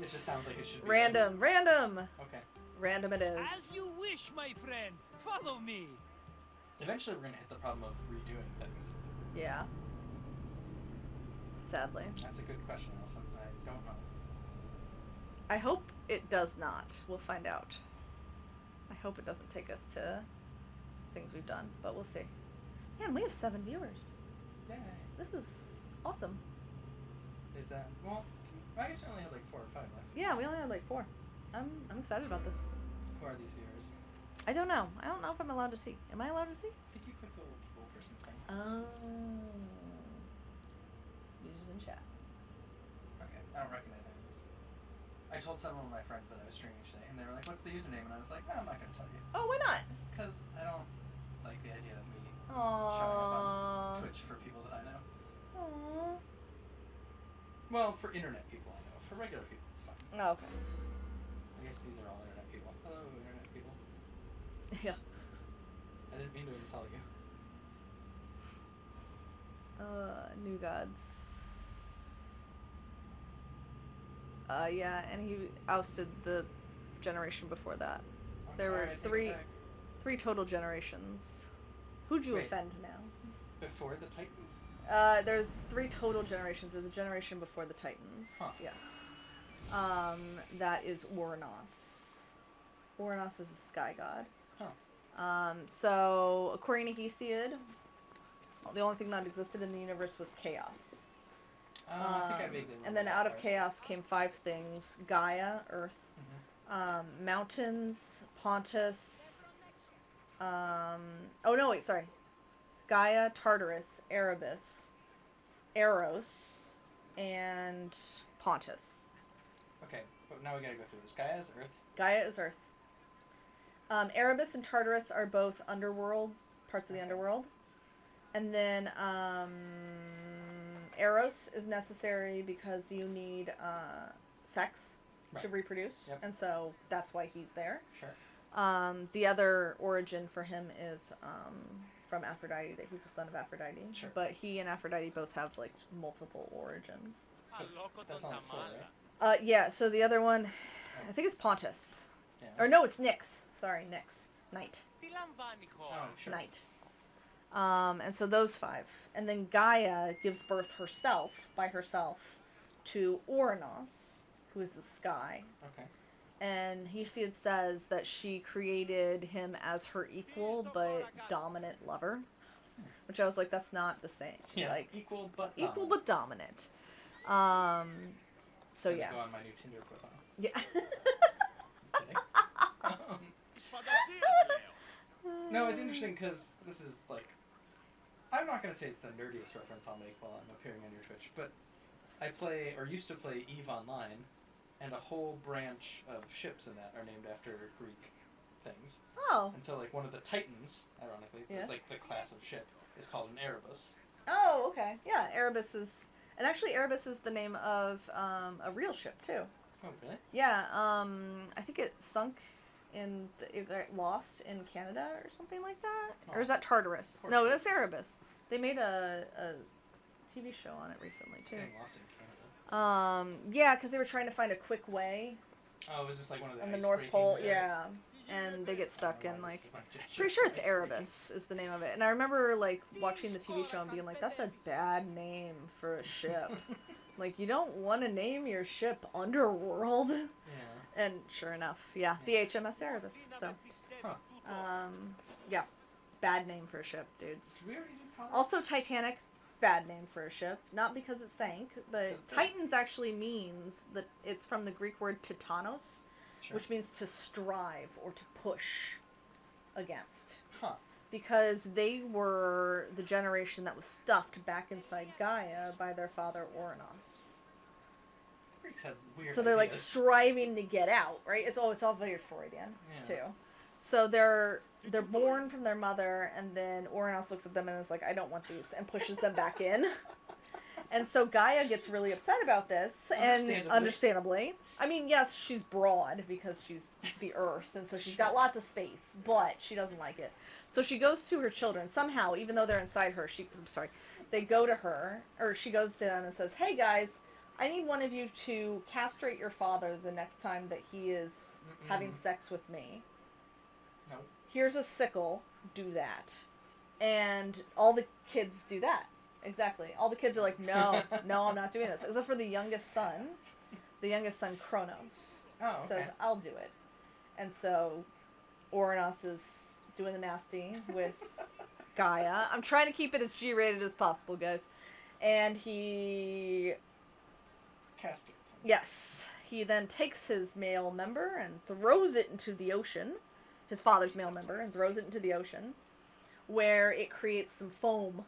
It just sounds like it should be. Random. Okay. Random it is. As you wish, my friend. Follow me. Eventually, we're gonna hit the problem of redoing things. Yeah. Sadly. That's a good question, Allison. I don't know. I hope it does not. We'll find out. I hope it doesn't take us to things we've done, but we'll see. Man, we have 7 viewers. Yay. This is awesome. Is that... Well, I guess we only had 4 or 5 last week. Yeah, we only had 4. I'm excited about this. Who are these viewers? I don't know. I don't know if I'm allowed to see. Am I allowed to see? I think you clicked the little person's thing. Oh. Users in chat. Okay, I don't recognize any of those. I told several of my friends that I was streaming today, and they were like, "What's the username?" And I was like, "No, I'm not going to tell you." Oh, why not? Because I don't like the idea of me Aww. showing up on Twitch for people that I know. Aww. Well, for internet people I know. For regular people, it's fine. Oh, okay. I guess these are all internet people. Hello, internet people. Yeah. I didn't mean to insult you. New Gods. Yeah, and he ousted the generation before that. There were Alright, I take it three total generations. Who'd you Wait. offend now? Before the Titans? There's 3 total generations. There's a generation before the Titans. Huh. Yes. That is Oranos. Oranos is a sky god. Huh. So, according to Hesiod, the only thing that existed in the universe was chaos. I think I vaguely And then remember out that of part. chaos came 5 things. Gaia, Earth. Mountains, Pontus. Gaia, Tartarus, Erebus, Eros, and Pontus. Okay, but now we gotta go through this. Gaia is Earth. Gaia is Earth. Erebus and Tartarus are both underworld, parts of the underworld. And then Eros is necessary because you need sex to Right. reproduce. Yep. And so that's why he's there. Sure. The other origin for him is from Aphrodite, that he's the son of Aphrodite. Sure. But he and Aphrodite both have like multiple origins. That's only 4, right? Yeah, so the other one, I think it's Pontus. Yeah. Or no, it's Nyx. Sorry, Nyx. Night. Oh, sure. Night. And so those 5. And then Gaia gives birth by herself, to Oranos, who is the sky. Okay. And Hesiod says that she created him as her equal but dominant lover. Which I was like, that's not the same. Yeah, Like, equal but equal dominant. but dominant. So Gonna yeah. Go on my new Tinder profile. Yeah. I'm kidding. No, it's interesting because this is like, I'm not gonna say it's the nerdiest reference I'll make while I'm appearing on your Twitch, but I play, or used to play EVE Online, and a whole branch of ships in that are named after Greek things. Oh. And so like one of the Titans, ironically, Yeah. like the class of ship, is called an Erebus. Oh, okay. Yeah, Erebus is... And actually, Erebus is the name of a real ship, too. Oh, really? Yeah, I think it sunk it got lost in Canada or something like that. Or is that Tartarus? Of No, course. that's Erebus. They made a TV show on it recently, too. Getting lost in Canada. Yeah, because they were trying to find a quick way Oh, is this like one of the on the ice North breaking Pole. guys? Yeah, and they get stuck I don't in, know why like... this is my Pretty sure it's ice breaking. Erebus is the name of it. And I remember, like, watching the TV show and being like, that's a bad name for a ship. Like, you don't want to name your ship Underworld. Yeah. And sure enough, yeah, the HMS Erebus. So, Huh. yeah, bad name for a ship, dudes. Did we already do Power? Also, Titanic, bad name for a ship. Not because it sank, but Titans actually means that it's from the Greek word titanos, Sure. which means to strive or to push against. Huh. Because they were the generation that was stuffed back inside Gaia by their father Oranos. Greeks had weird So they're like ideas. striving to get out, right? It's all very Freudian Yeah. too. So they're born from their mother, and then Oranos looks at them and is like, "I don't want these," and pushes them back in. And so Gaia gets really upset about this, and understandably. I mean, yes, she's broad because she's the Earth, and so she's got lots of space, but she doesn't like it. So she goes to her children somehow, even though they're inside her. They go to her, or she goes to them and says, "Hey guys, I need one of you to castrate your father the next time that he is having sex with me. No. Here's a sickle, do that." And all the kids do that. Exactly. All the kids are like, no, I'm not doing this. Except for the youngest son. The youngest son, Kronos, Oh, okay. says, "I'll do it." And so Oranos is doing the nasty with Gaia. I'm trying to keep it as G-rated as possible, guys. And he... Castrates. Yes. He then takes his male member and throws it into the ocean. His father's male member, and throws it into the ocean, where it creates some foam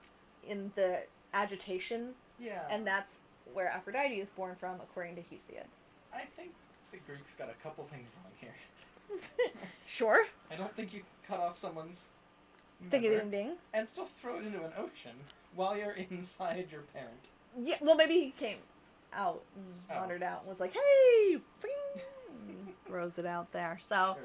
in the agitation. Yeah. And that's where Aphrodite is born from, according to Hesiod. I think the Greeks got a couple things wrong here. Sure. I don't think you can cut off someone's Ding member ding ding. and still throw it into an ocean while you're inside your parent. Yeah, well, maybe he came out and Oh. wandered out and was like, "Hey!" Bing, and throws it out there. So,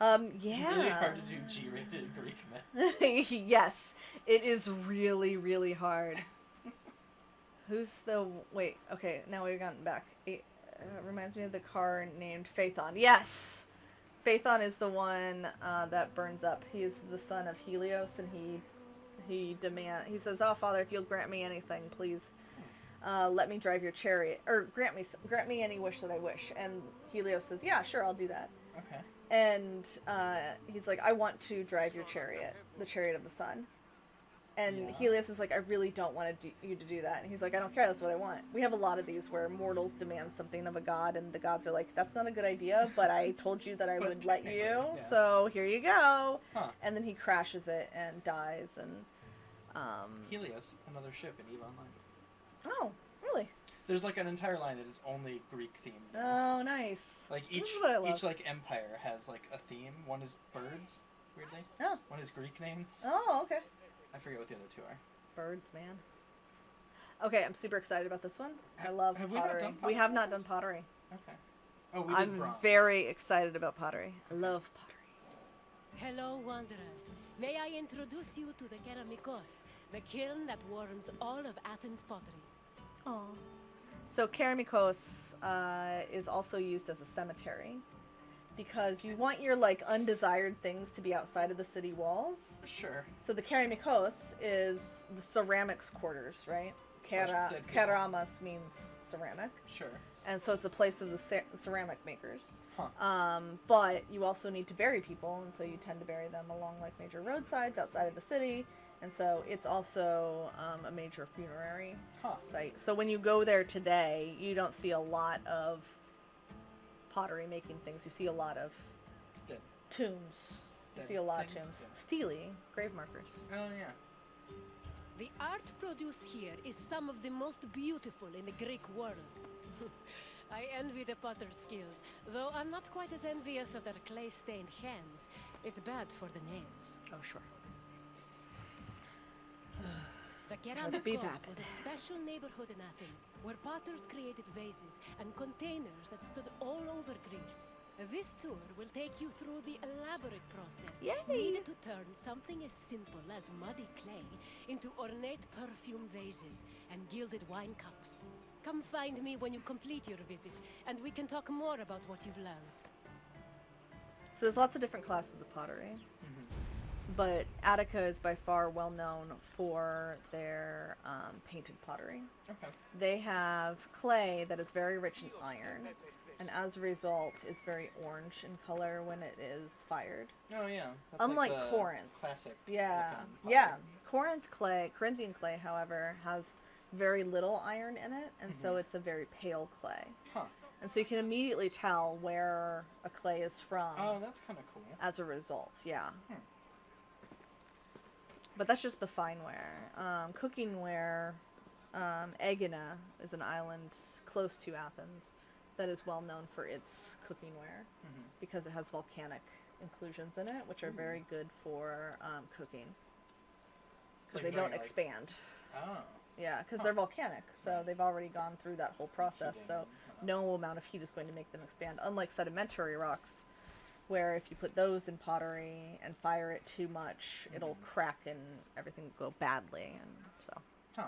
Sure. yeah. Really hard to do G-rated Greek myth. Yes, it is really, really hard. Who's the... Wait, okay, now we've gotten back. It reminds me of the car named Phaethon. Yes! Phaethon is the one that burns up. He is the son of Helios, and he says, "Oh, Father, if you'll grant me anything, please let me drive your chariot, or grant me any wish that I wish." And Helios says, "Yeah, sure, I'll do that." Okay. And he's like, "I want to drive your chariot, the chariot of the sun." And Yeah. Helios is like, "I really don't want you to do that." And he's like, "I don't care, that's what I want." We have a lot of these where mortals demand something of a god, and the gods are like, "That's not a good idea, but I told you that I But would let you, technically, yeah. so here you go." Huh. And then he crashes it and dies, and... Helios, another ship in EVE Online. Oh, really? There's like an entire line that is only Greek themed. Oh, nice. Like This each is what I love. like empire has like a theme. One is birds, weirdly. Oh. One is Greek names. Oh, okay. I forget what the other two are. Birds, man. Okay, I'm super excited about this one. I love Have we not pottery. done We pottery have not before? done pottery. Okay. Oh, we did I'm bronze. very excited about pottery. I love pottery. Hello, Wanderer. May I introduce you to the Keramikos, the kiln that warms all of Athens' pottery. Aww. So Keramikos is also used as a cemetery because you want your like undesired things to be outside of the city walls. Sure. So the Keramikos is the ceramics quarters, right? Slash dead people. Keramas means ceramic, Sure. and so it's the place of the ceramic makers. Huh. But you also need to bury people, and so you tend to bury them along like major roadsides outside of the city, and so it's also a major funerary Huh. site. So when you go there today, you don't see a lot of pottery making things. You see a lot of Dead. tombs. You Dead see a lot of things, tombs. yeah. Stele, grave markers. Oh yeah. The art produced here is some of the most beautiful in the Greek world. I envy the potter's skills, though I'm not quite as envious of their clay-stained hands. It's bad for the nails. Oh, sure. The Let's be Keramikos vapid. was a special neighborhood in Athens, where potters created vases and containers that stood all over Greece. This tour will take you through the elaborate process Yay! needed to turn something as simple as muddy clay into ornate perfume vases and gilded wine cups. Come find me when you complete your visit, and we can talk more about what you've learned. So there's lots of different classes of pottery, but Attica is by far well known for their painted pottery. Okay. They have clay that is very rich in iron, and as a result is very orange in color when it is fired. Oh yeah. That's Unlike like the Corinth. Classic. Yeah, looking yeah. pottery. Corinthian clay, however, has very little iron in it, and so it's a very pale clay. Huh. And so you can immediately tell where a clay is from Oh, that's kind of cool. as a result, yeah. Hmm. But that's just the fine ware. Cooking ware, Aegina is an island close to Athens that is well known for its cooking ware because it has volcanic inclusions in it, which are very good for cooking because Like they don't very, like- expand. Oh. Yeah, because they're volcanic, so they've already gone through that whole process, Heating so and no amount of heat is going to make them expand. Unlike sedimentary rocks, where if you put those in pottery and fire it too much, it'll crack and everything will go badly, and so. Huh.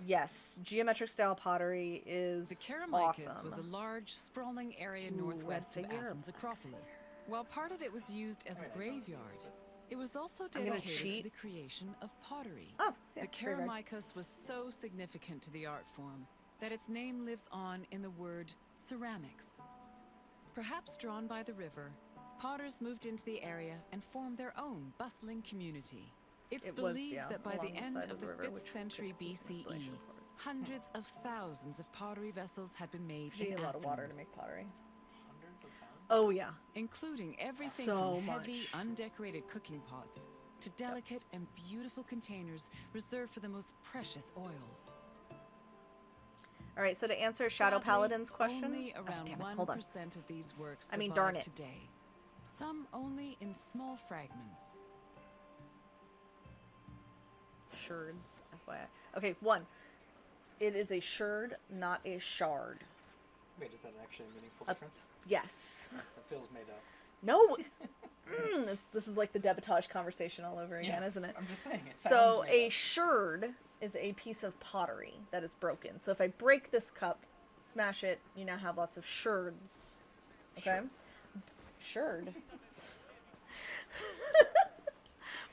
Yes, geometric style pottery is The Keramikos awesome. was a large, sprawling area northwest of Athens' Acropolis. While part of it was used as a graveyard, it was also I'm gonna dedicated cheat. to the creation of pottery. Oh, yeah, The very right. Keramikos was so significant to the art form that its name lives on in the word ceramics. Perhaps drawn by the river, potters moved into the area and formed their own bustling community. It's It was, believed yeah, that by the along the end side of of the the river, 5th which century could be BCE, inspiration for it. hundreds of thousands of pottery vessels had been made You in need a lot of water to Athens, make pottery. Hundreds of thousands. Oh, yeah. including everything So from heavy, much. undecorated cooking pots to delicate and beautiful containers reserved for the most precious oils. All right, so to answer Shadow Sadly, Paladin's question, only oh, around damn it, 1% hold on. of these works I mean, survive darn it. today. Some only in small fragments. Sherds, FYI. Okay, one. It is a sherd, not a shard. Wait, is that actually a meaningful difference? Yes. That feels made up. No. This is like the debitage conversation all over again, Yeah, isn't it? I'm just saying. It So sounds a made up. sherd is a piece of pottery that is broken. So if I break this cup, smash it, you now have lots of sherds. Okay? Sure. sherd.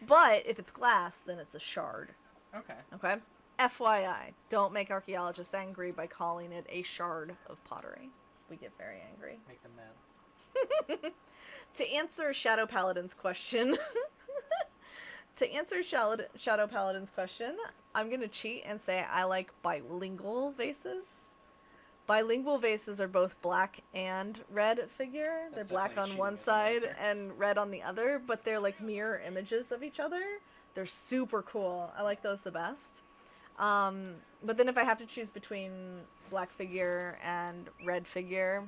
But if it's glass, then it's a shard. Okay. Okay? FYI, don't make archaeologists angry by calling it a shard of pottery. We get very angry. Make them mad. To answer Shadow Paladin's question, I'm going to cheat and say I like bilingual vases. Bilingual vases are both black and red figure. That's They're black definitely on one cheating as an side answer. and red on the other, but they're like mirror images of each other. They're super cool. I like those the best. But then if I have to choose between black figure and red figure,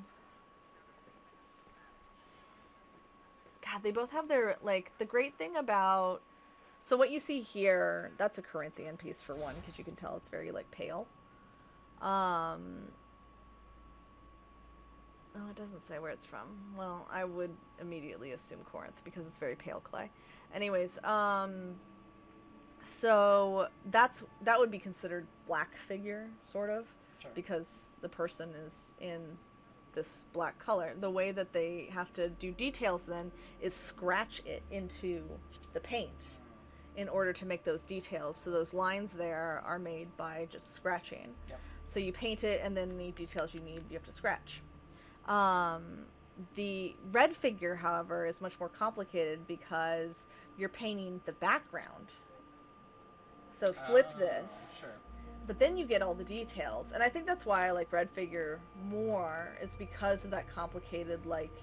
God, they both have their, like, the great thing about, so what you see here, that's a Corinthian piece for one, because you can tell it's very, like, pale. Oh, it doesn't say where it's from. Well, I would immediately assume Corinth, because it's very pale clay. Anyways, so that would be considered black figure, sort of, Sure. because the person is in this black color. The way that they have to do details then is scratch it into the paint in order to make those details. So those lines there are made by just scratching. Yep. So you paint it, and then any details you need, you have to scratch. The red figure, however, is much more complicated because you're painting the background. So flip this. Sure. But then you get all the details. And I think that's why I like red figure more, is because of that complicated, like,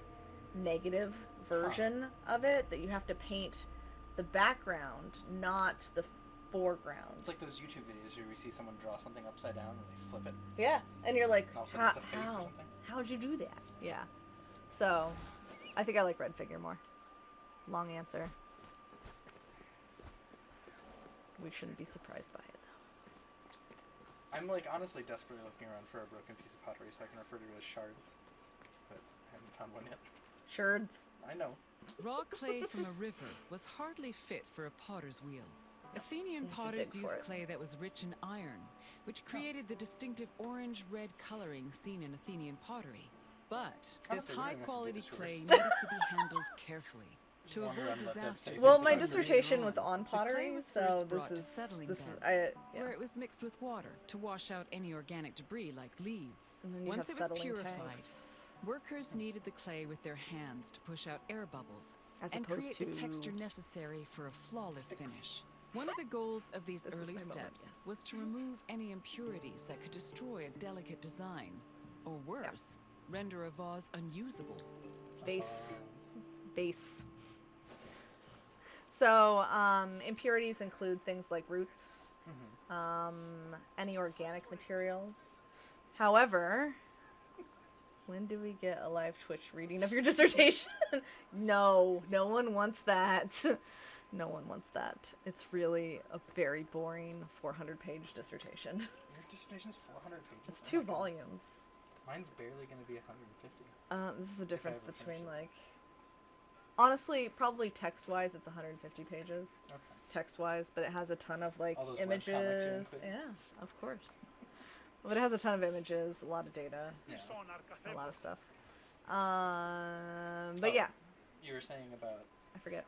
negative version of it, that you have to paint the background, not the foreground. It's like those YouTube videos where we see someone draw something upside down and they flip it. Yeah, and you're like, And all of a sudden it's a face or something. how'd you do that? Yeah. So, I think I like red figure more. Long answer. We shouldn't be surprised by it, though. I'm like honestly desperately looking around for a broken piece of pottery so I can refer to it as shards. But I haven't found one yet. Sherds. I know. Raw clay from a river was hardly fit for a potter's wheel. Athenian You have to potters dig for used it. clay that was rich in iron, which created the distinctive orange-red coloring seen in Athenian pottery. But this Honestly, we don't even have to do high-quality this clay yours. needed to be handled carefully Just to wander avoid around and let Deb disasters. say Well, things my about dissertation was reasons. on The clay pottery, was so first brought to this settling is beds, yeah. where it was mixed with water to wash out any organic debris like leaves. And then you Once have it was settling purified, tanks. workers needed the clay with their hands to push out air bubbles As and opposed create the to texture necessary for a flawless sticks. finish. One of the goals of these This is early my moment, steps yes. was to remove any impurities that could destroy a delicate design, or worse, render a vase unusable. Vase. Vase. So, impurities include things like roots, any organic materials. However, when do we get a live Twitch reading of your dissertation? No, no one wants that. No one wants that. It's really a very boring 400-page dissertation. Your dissertation is 400 pages. It's Oh 2 my God. volumes. Mine's barely going to be 150. This is a difference ever between, finish it. like, honestly, probably text-wise, it's 150 pages. Okay. Text-wise, but it has a ton of, like, All those webcomics you images. include? Yeah, of course. But it has a ton of images, a lot of data, Yeah. a lot of stuff. But Oh. yeah, You were saying about... I forget.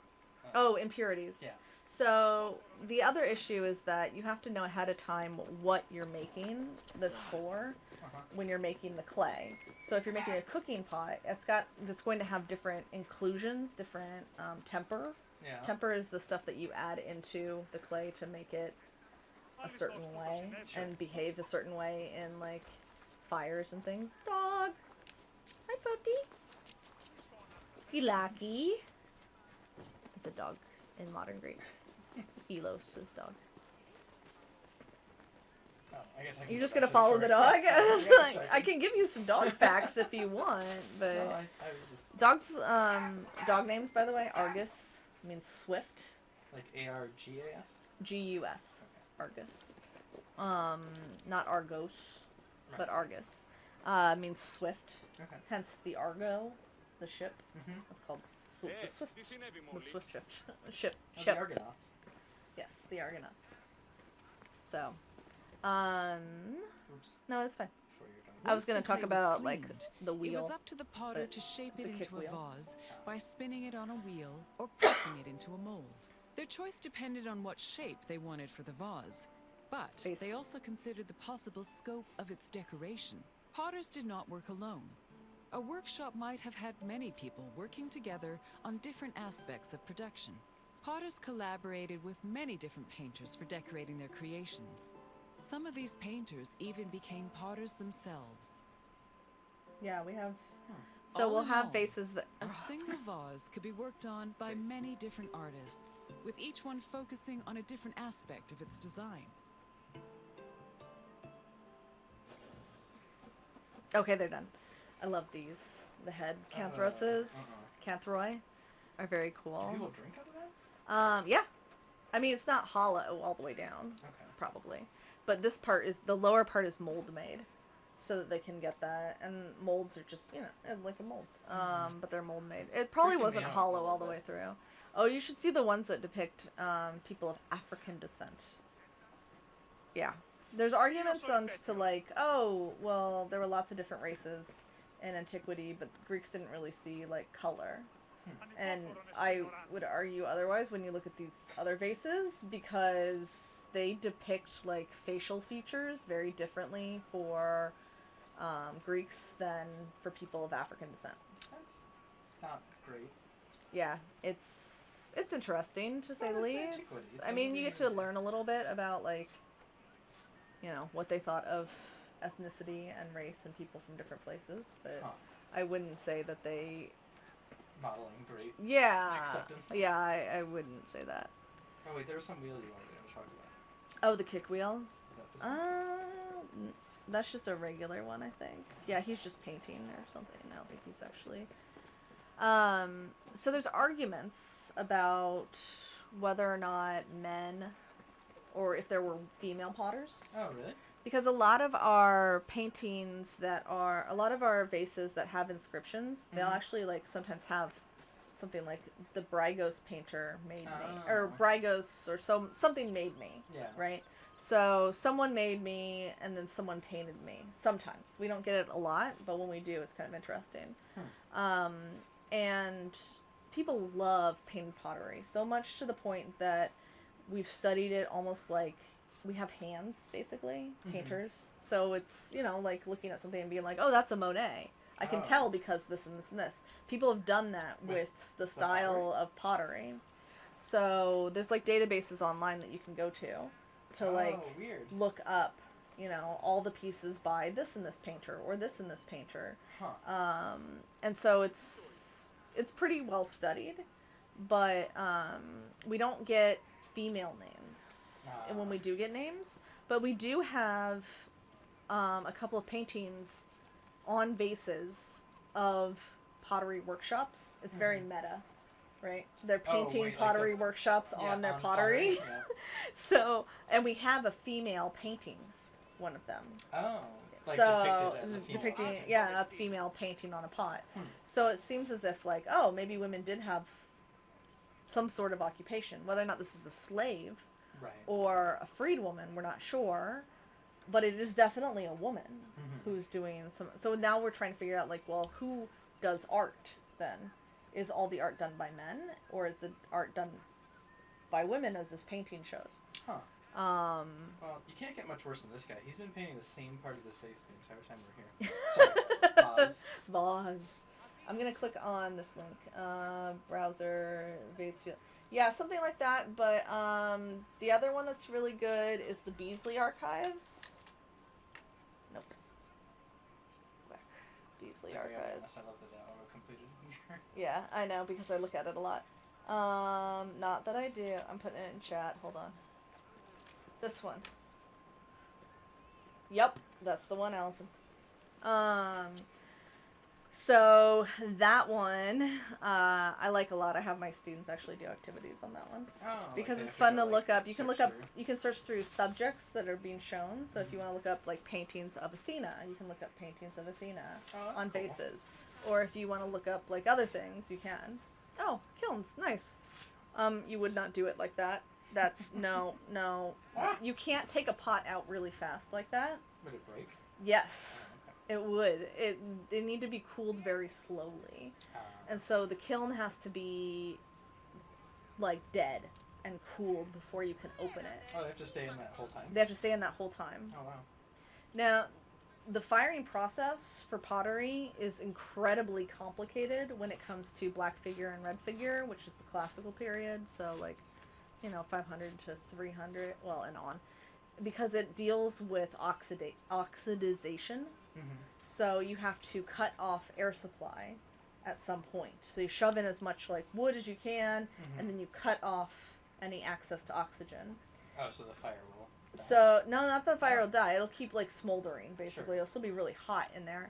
Uh, Oh, impurities. Yeah. So the other issue is that you have to know ahead of time what you're making this for Uh-huh. when you're making the clay. So if you're making a cooking pot, it's going to have different inclusions, different temper. Yeah. Temper is the stuff that you add into the clay to make it a certain way and behave a certain way in, like, fires and things. Dog! Hi, puppy! Skilaki is a dog in modern Greek. Skilos is dog. Oh, I guess I can You're just go gonna back to follow the short. dog? Yes, I was yeah, like, sorry. I can give you some dog facts if you want, but... No, I was just... Dogs, dog names, by the way, Argus means swift. Like A-R-G-A-S? G-U-S. Argus. Not Argos, but Right. Argus. Means swift. Okay. Hence the Argo, the ship. Mm-hmm. It's called the swift. The swift ship. Ship. Oh, the Ship. Argonauts. Yes, the Argonauts. So, Oops. no, it's fine. before you're done. I was going Once to the talk clay was about, like, cleaned, the It wheel. was up to the potter but to shape it's it a kick into a wheel. vase by spinning it on a wheel or pressing it into a mold. Their choice depended on what shape they wanted for the vase, but Base. they also considered the possible scope of its decoration. Potters did not work alone. A workshop might have had many people working together on different aspects of production. Potters collaborated with many different painters for decorating their creations. Some of these painters even became potters themselves. Yeah, we have... So All we'll in have all, vases that... A single vase could be worked on by many different artists, with each one focusing on a different aspect of its design. Okay, they're done. I love these. The head canthroses, canthroi, are very Do cool. people drink out of that? Yeah. I mean, it's not hollow all the way down, Okay. probably. But this part is, the lower part is mold made, so that they can get that. And molds are just, you know, like a mold. But they're mold made. It's It probably freaking me wasn't out a hollow little all the bit. way through. Oh, you should see the ones that depict people of African descent. Yeah. There's arguments on to like, oh, well, there were lots of different races in antiquity, but Greeks didn't really see like color. And I would argue otherwise when you look at these other vases, because they depict like facial features very differently for Greeks than for people of African descent. That's not great. Yeah, it's interesting to say the Well, it's least. antiquity, I so mean, you get to we- learn a little bit about like, you know, what they thought of ethnicity and race and people from different places, but Huh. I wouldn't say that they. Modeling great. Yeah, Acceptance. yeah, I wouldn't say that. Oh wait, there was some wheel you wanted to talk about. Oh, the kick wheel. Is that this one? That's just a regular one, I think. Yeah, he's just painting or something. I don't think he's actually. So there's arguments about whether or not men, or if there were female potters. Oh really? Because a lot of our paintings a lot of our vases that have inscriptions, they'll actually like sometimes have something like the Brygos painter made me, or Brygos or something made me, Yeah. right? So someone made me and then someone painted me. Sometimes. We don't get it a lot, but when we do, it's kind of interesting. And people love painted pottery, so much to the point that we've studied it almost like we have hands, basically, painters. So it's, you know, like looking at something and being like, oh, that's a Monet. I can tell because this and this and this. People have done that with the style of pottery. So there's like databases online that you can go to like weird. look up, you know, all the pieces by this and this painter or this and this painter. Huh. And so it's pretty well studied, but we don't get female names. And when we do get names, but we do have a couple of paintings on vases of pottery workshops. It's very meta, right? They're painting like pottery the- workshops on their on pottery. yeah. So, and we have a female painting one of them. Oh. Like So depicted as a female depicting, object. yeah, a female painting on a pot. So it seems as if like, oh, maybe women did have some sort of occupation. Whether or not this is a slave Right. or a freed woman, we're not sure. But it is definitely a woman who's doing some. So now we're trying to figure out like, well, who does art then? Is all the art done by men, or is the art done by women, as this painting shows? Huh. Well, you can't get much worse than this guy. He's been painting the same part of his face the entire time we're here. Sorry. Pause. Vase. I'm gonna click on this link. Browser, vase field. Yeah, something like that. But the other one that's really good is the Beasley Archives. Nope. Back. Beasley Archives. I love that that auto completed. Yeah, I know because I look at it a lot. Not that I do. I'm putting it in chat. Hold on. This one. Yep, that's the one, Allison. So that one, I like a lot. I have my students actually do activities on that one. Oh, Because like it's they have fun to go, look like, up. You can search look up. through. You can search through subjects that are being shown. So if you want to look up like paintings of Athena, you can look up paintings of Athena Oh, that's on cool. vases. Or if you want to look up like other things, you can. Oh, kilns, nice. You would not do it like that. That's no. You can't take a pot out really fast like that. Would it break? Yes, Oh, okay. it would. They need to be cooled very slowly, and so the kiln has to be like dead and cooled before you can open it. Oh, they have to stay in that whole time? They have to stay in that whole time. Oh, wow. Now, the firing process for pottery is incredibly complicated when it comes to black figure and red figure, which is the classical period, so like, 500 to 300, well, and on, because it deals with oxidization. Mm-hmm. So you have to cut off air supply at some point. So you shove in as much like wood as you can, Mm-hmm. and then you cut off any access to oxygen. Oh, so the fire will die. So no, not the fire will die. It'll keep like smoldering. Basically, Sure. it'll still be really hot in there,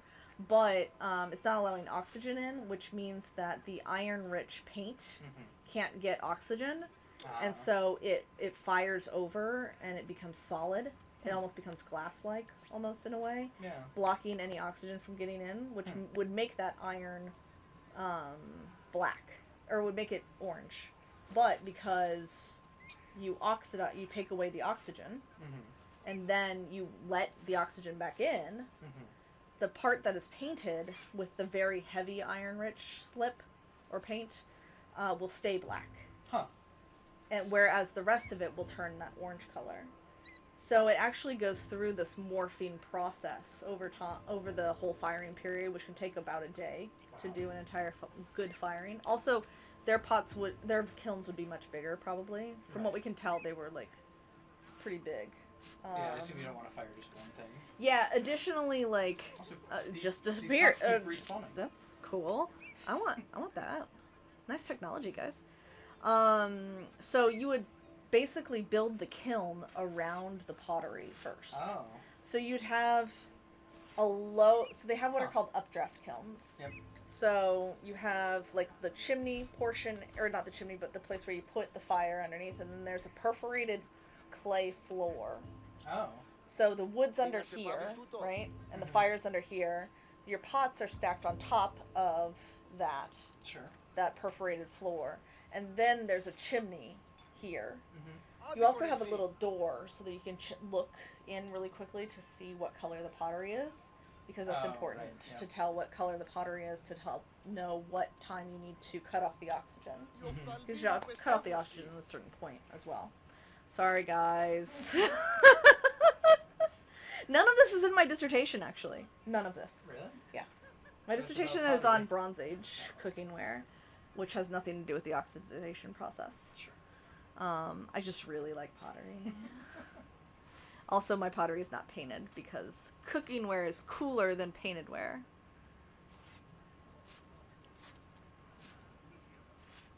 but it's not allowing oxygen in, which means that the iron-rich paint Mm-hmm. can't get oxygen, Ah. and so it fires over and it becomes solid. It almost becomes glass-like, almost in a way, Yeah. blocking any oxygen from getting in, which would make that iron black, or would make it orange. But because you take away the oxygen, Mm-hmm. and then you let the oxygen back in, Mm-hmm. the part that is painted with the very heavy iron-rich slip or paint will stay black. Huh. And whereas the rest of it will turn that orange color. So it actually goes through this morphing process over the whole firing period, which can take about a day to do an entire good firing. Also, their kilns would be much bigger probably. From what we can tell, they were like pretty big. Yeah, I assume you don't want to fire just one thing. Yeah. Additionally, like Also, just these disappear. pots keep respawning. That's cool. I want that. Nice technology, guys. So you would basically build the kiln around the pottery first. Oh. So you'd have so they have what are called updraft kilns. Yep. So you have like the chimney portion, or not the chimney, but the place where you put the fire underneath, and then there's a perforated clay floor. Oh. So the wood's under here, right? And the fire's under here. Your pots are stacked on top of Sure. that perforated floor. And then there's a chimney here. Mm-hmm. You also have a little door so that you can look in really quickly to see what color the pottery is, because that's Oh, important right, yeah. to tell what color the pottery is, to help know what time you need to cut off the oxygen. Because you cut off the oxygen at a certain point as well. Sorry, guys. None of this is in my dissertation, actually. None of this. Really? Yeah. My That's dissertation about is on pottery. Bronze Age cookingware, which has nothing to do with the oxidation process. Sure. I just really like pottery. Also, my pottery is not painted because cookingware is cooler than painted ware.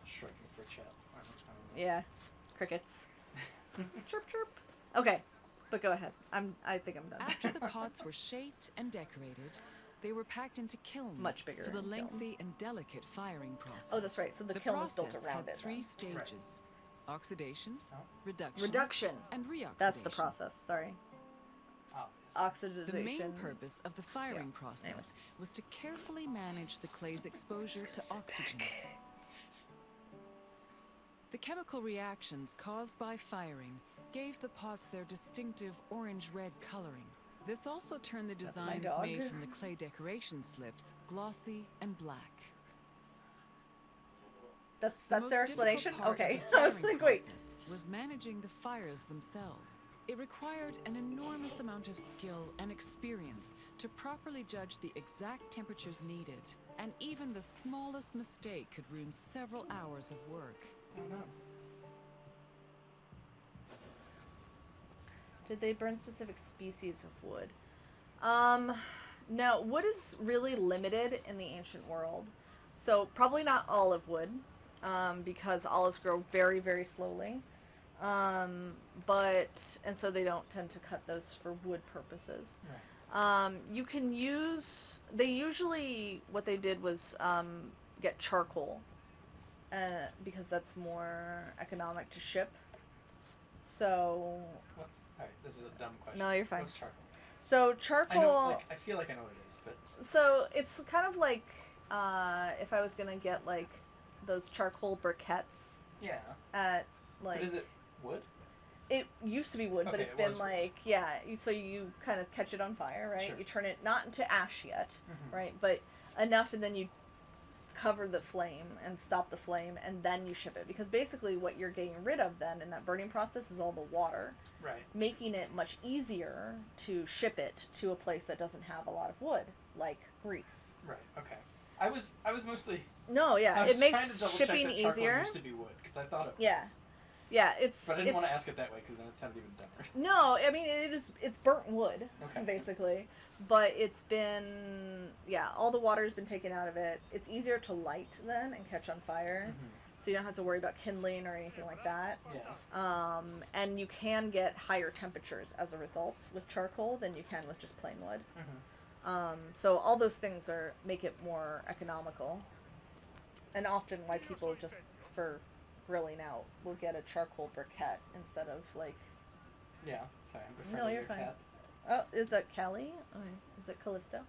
Shrugging for chat. I don't know. Yeah, crickets. Chirp chirp. Okay, but go ahead. I think I'm done. After the pots were shaped and decorated, they were packed into kilns Much bigger for the kiln. lengthy and delicate firing process. Oh, that's right. So the kiln is built process around had it. three then. stages: oxidation, Oh. reduction, Reduction. and reoxidation. That's the process. Sorry. Obvious. Oxidization. The main purpose of the firing Yeah. process Anyways. was to carefully manage the clay's exposure to oxygen. The chemical reactions caused by firing gave the pots their distinctive orange-red coloring. This also turned the That's my designs dog. made from the clay decoration slips glossy and black. That's The their most difficult explanation? part of Okay. the I was firing like, wait. process was managing the fires themselves. It required an enormous amount of skill and experience to properly judge the exact temperatures needed, and even the smallest mistake could ruin several hours of work. Oh, no. Did they burn specific species of wood? No, wood is really limited in the ancient world. So probably not olive wood, because olives grow very, very slowly. And so they don't tend to cut those for wood purposes. Right. You can use, what they did was get charcoal, because that's more economic to ship. So, Alright, this is a dumb question. No, you're fine. What's charcoal? so I charcoal, know, I feel like I know what it is, but so it's kind of like, if I was gonna get those charcoal briquettes yeah. at But is it wood? It used to be wood, but Okay, it's it been was wood. like, so you kind of catch it on fire, right? Sure. You turn it not into ash yet, Mhm. right? But enough, and then you cover the flame and stop the flame, and then you ship it. Because basically what you're getting rid of then in that burning process is all the water, Right. making it much easier to ship it to a place that doesn't have a lot of wood, like Greece. Right. Okay. I was mostly. No, I yeah, was it trying to makes double check shipping that charcoal easier. used to be wood because I thought it Yeah. was. Yeah, it's. But I didn't want to it's- ask it that way because then it sounded even dumber. No, I mean it's burnt wood, Okay. basically, but it's been all the water's been taken out of it. It's easier to light then and catch on fire, so you don't have to worry about kindling or anything like that. Yeah. And you can get higher temperatures as a result with charcoal than you can with just plain wood. So all those things make it more economical, and often why people just for grilling out will get a charcoal briquette instead of like. Yeah. Sorry, I'm No, befriending you're your fine. cat. Oh, is that Callie? Okay. Is it Callisto?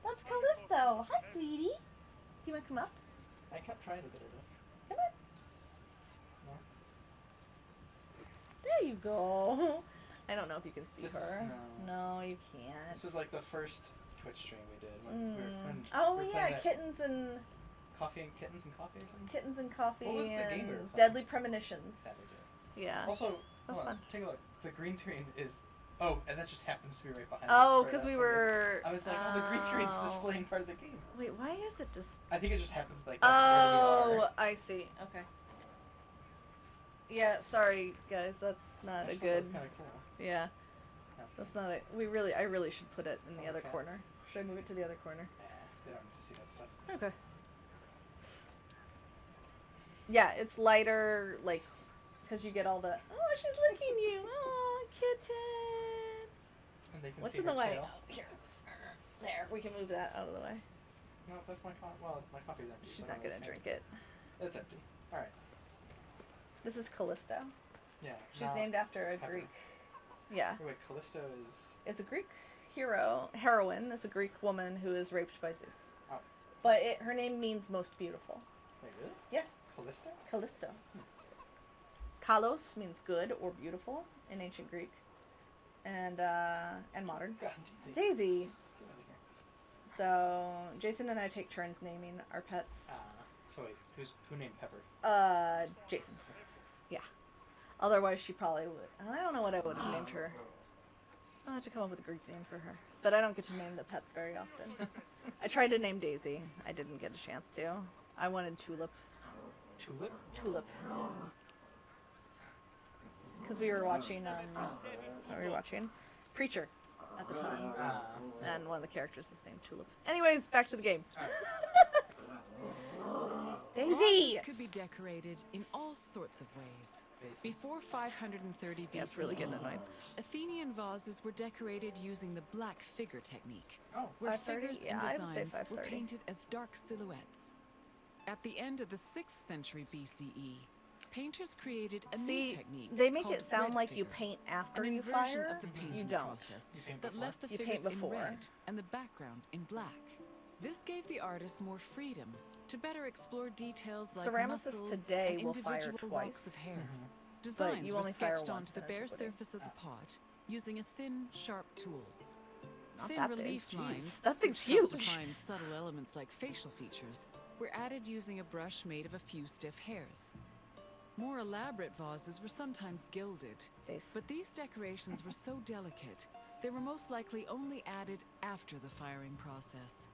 That's Callisto. Hi, sweetie. Do you want to come up? I kept trying to get her to. Come on. No. There you go. I don't know if you can see This- her. no. No, you can't. This was like the first Twitch stream we did when we were, when Oh we were yeah, playing that kittens and kittens and coffee or something. kittens and coffee What was the and game we were playing? deadly premonitions. That was it. Yeah. Also, That's hold on, fun. take a look. The green screen is. Oh, and that just happens to be right behind us. Oh, right because we after this. were. I was like, oh, the green screen's displaying part of the game. Wait, why is it I think it just happens like that's where we Oh, are. I see. Okay. Yeah, sorry guys, that's not a good. That's kind of cool. Yeah, That's that's not a. I really should put it in the other Okay. corner. Should I move it to the other corner? Nah, they don't need to see that stuff. Okay. Yeah, it's lighter, like, because you get all the. Oh, she's licking you. Oh, kitten. And they can What's see in the her way? tail. Oh, here. There, we can move that out of the way. No, that's my coffee. Well, my coffee's empty. She's so I not don't gonna really drink care. it. It's empty. All right. This is Callisto. Yeah. She's now- named after a Pepper. Greek. Yeah, Wait, Callisto is. it's a Greek heroine. It's a Greek woman who is raped by Zeus. Oh. But her name means most beautiful. Wait, really? Yeah. Callisto? Callisto. Kalos means good or beautiful in ancient Greek, and modern. God, Daisy. Daisy. Get out of here. So Jason and I take turns naming our pets. So wait, who named Pepper? Jason. Yeah. Otherwise, she probably would. I don't know what I would have named her. I'll have to come up with a Greek name for her. But I don't get to name the pets very often. I tried to name Daisy. I didn't get a chance to. I wanted Tulip. Tulip? Tulip. Because we were watching, what were we watching? Preacher at the time. And one of the characters is named Tulip. Anyways, back to the game. Daisy! Vases could be decorated in all sorts of ways. Before 530 BCE, Yeah, it's really getting annoying. Athenian vases were decorated using the black figure technique, Oh. where 530? figures Yeah, and I'd say designs were 530. painted as dark silhouettes. At the end of the 6th century BCE, painters created a new See, technique they make called it sound red like you figure, paint after an you inversion fire. of the painting You don't. process You paint that before? left the You paint figures in before. red and the background in black. This gave the artist more freedom to better explore details like Ceramicists muscles today and will fire individual locks twice. of hair. Mm-hmm. Designs you were only fire sketched once onto the in bare antiquity. surface of the pot using a thin, sharp tool. Not Thin that big. relief Jeez, lines, that thing's which helped huge. define subtle elements like facial features, were added using a brush made of a few stiff hairs. More elaborate vases were sometimes gilded, Face. but these decorations were so delicate, they were most likely only added after the firing process.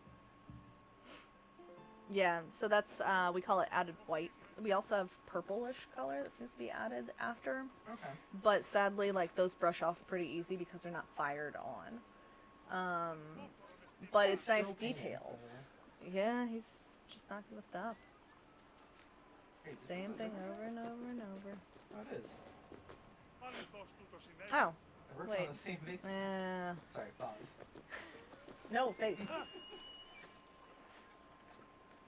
Yeah, so that's, we call it added white. We also have purplish color that seems to be added after. Okay. But sadly, like, those brush off pretty easy because they're not fired on. But it's Still nice painting details. over Yeah, he's just not gonna stop. Hey, this Same is thing a- over and over and over. Oh, it is. Oh, We're Wait. on the same base. Sorry, pause. no, face.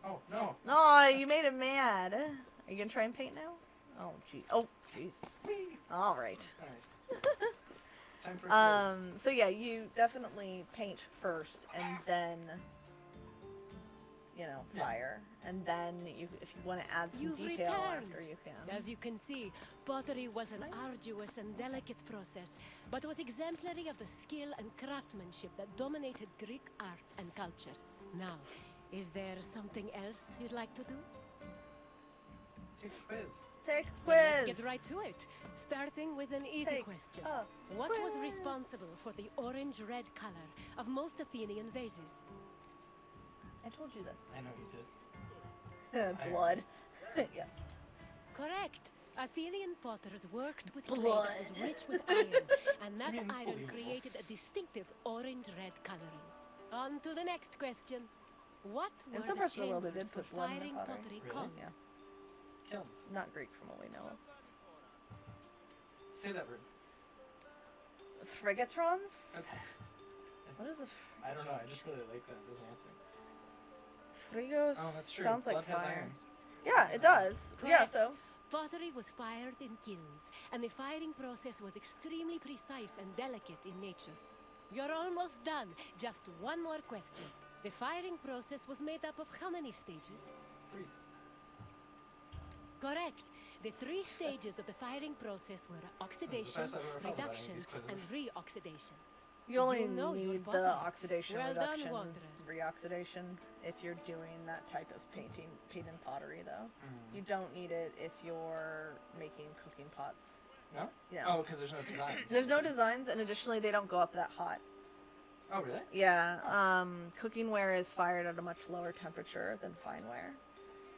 Oh, no. No, you made him mad. Are you gonna try and paint now? Oh, gee. Oh, jeez. Whee! All right. Alright. It's time for a quiz. So yeah, you definitely paint first and then Yeah. fire, and then if you want to add some You've detail returned. after, you can. As you can see, pottery was an arduous and delicate process, but was exemplary of the skill and craftsmanship that dominated Greek art and culture. Now, is there something else you'd like to do? Take a quiz. Take a Well, quiz. let's get right to it. Starting with an easy Take question. a What was quiz. responsible for the orange-red color of most Athenian vases? I told you this. I know you did. Blood. Yes. Correct. Athenian potters worked with Blood. clay that was rich with iron, and that I mean, it's iron believable. created a distinctive orange-red coloring. On to the next question. What were In some the parts of the world, they chambers did put for blood in firing their pottery. pottery Really? called? Yeah. Kilns. Not Greek from what we know of. Say that word. Frigatrons? Okay. What is a I don't know. I just really like that as an answer. Frigos? Oh, that's true. Sounds like Blood has fire. iron. Yeah, it does. Yeah, Correct. so Pottery was fired in kilns, and the firing process was extremely precise and delicate in nature. You're almost done. Just one more question. The firing process was made up of how many stages? 3. Correct. The 3 stages of the firing process were oxidation, best I've ever felt about reduction, these quizzes. and reoxidation. you only You know your need the pottery. oxidation, Well done, reduction, Wanderer. reoxidation if you're doing that type of paint and pottery, though. Mm. You don't need it if you're making cooking pots. No? Yeah. Oh, because there's no design. There's no designs, and additionally, they don't go up that hot. Oh, really? Yeah, cooking ware is fired at a much lower temperature than fine ware.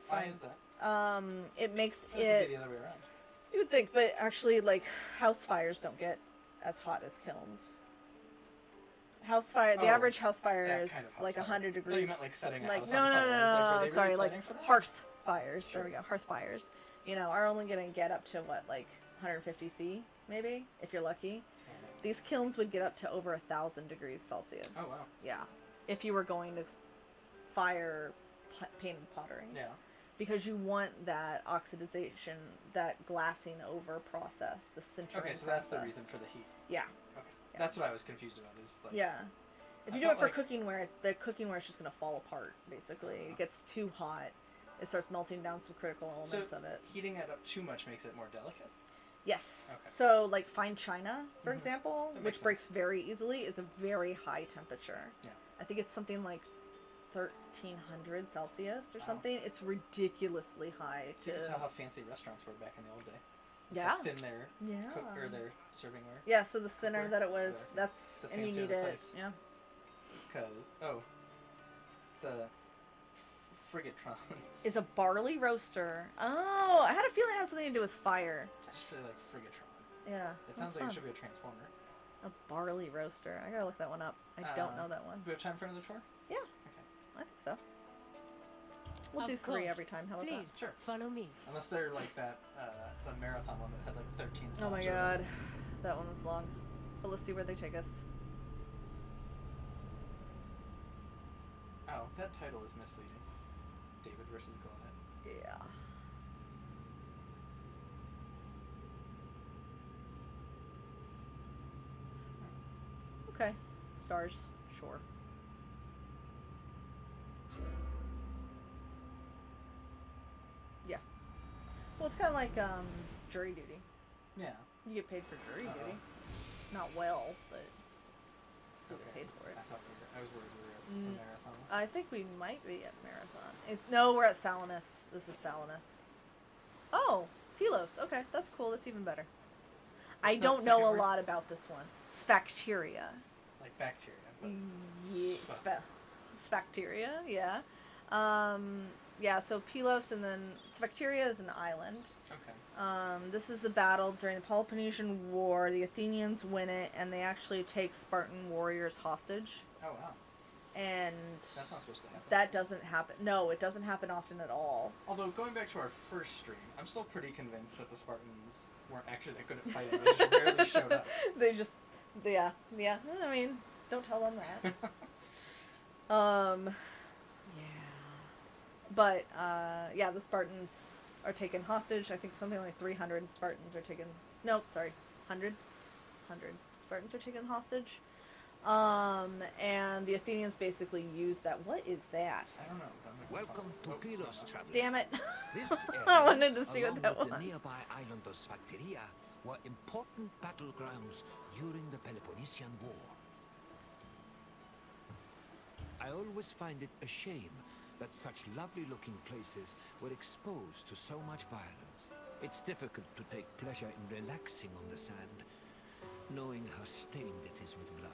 Why is that? It makes I feel like it'd it. be the other way around. You would think, but actually, like, house fires don't get as hot as kilns. House fire, the Oh, average house fire that is kind of house like fire. 100 I thought degrees. you meant, like, setting a like, house no, on no, fire. no, I was like, no, were no, they sorry, really like planning for that? hearth fires. Sure. There we go, hearth fires. Are only gonna get up to what, like 150 C, maybe, if you're lucky. These kilns would get up to over 1,000 degrees Celsius. Oh, wow. Yeah, if you were going to fire painted pottery. Yeah. Because you want that oxidization, that glassing over process, the sintering Okay, so that's the process. reason for the heat. Yeah. Okay. Yeah. That's what I was confused about. Is like. Yeah. If I you do it felt for like- cooking ware, the cooking ware is just going to fall apart, basically. It gets too hot. It starts melting down some critical elements of it. Heating it up too much makes it more delicate. Yes. Okay. So, like fine china, for Mhm. example, That which makes breaks very easily, is a very high temperature. Yeah. I think it's something like 1,300 Celsius or Wow. something. It's ridiculously high You can tell to. how fancy restaurants were back in the old day. It's Yeah. How thin their Yeah. cook or their serving ware. Yeah, so the thinner Cookware, that it was, whatever. that's The and you fancier need the it. place. Yeah. Because the frigatrons. Is a barley roaster. Oh, I had a feeling it had something to do with fire. I just really like frigatron. Yeah. It that's sounds like fun. it should be a transformer. A barley roaster. I gotta look that one up. I don't Uh, know that one. Do we have time for another tour? Yeah, Okay. I think so. We'll Of do 3 course. every time. How about Please, that? Sure. follow me. Unless they're like that, the marathon one that had like 13 stops. Oh my or whatever. god, that one was long. But let's see where they take us. Oh, that title is misleading. David versus Goliath. Yeah. Okay. Stars. Sure. Yeah. Well, it's kind of like jury duty. Yeah. You get paid for jury Uh-oh. duty. Not well, but still get Okay. paid for it. I was worried we were at the marathon. I think we might be at Marathon. No, we're at Salamis. This is Salamis. Oh, Pylos. Okay, that's cool. That's even better. I What's that don't know second a word? lot about this one. Sphacteria. Like bacteria. But Yeah, Sphacteria, yeah. Yeah, so Pylos and then Sphacteria is an island. okay. This is the battle during the Peloponnesian War. The Athenians win it, and they actually take Spartan warriors hostage. Oh wow. And That's not supposed to happen. that doesn't happen. No, it doesn't happen often at all. Although going back to our first stream, I'm still pretty convinced that the Spartans weren't actually that good at fighting. They just barely showed up. They just, yeah. I mean, don't tell them that. But yeah, the Spartans are taken hostage. I think something like 300 Spartans are taken. No, sorry, 100 Spartans are taken hostage. And the Athenians basically used that. What is that? I don't know. Welcome to Pylos, traveler. Damn it. This I area, wanted to see along what that with was. the nearby island of Sphacteria, were important battlegrounds during the Peloponnesian War. I always find it a shame that such lovely-looking places were exposed to so much violence. It's difficult to take pleasure in relaxing on the sand, knowing how stained it is with blood.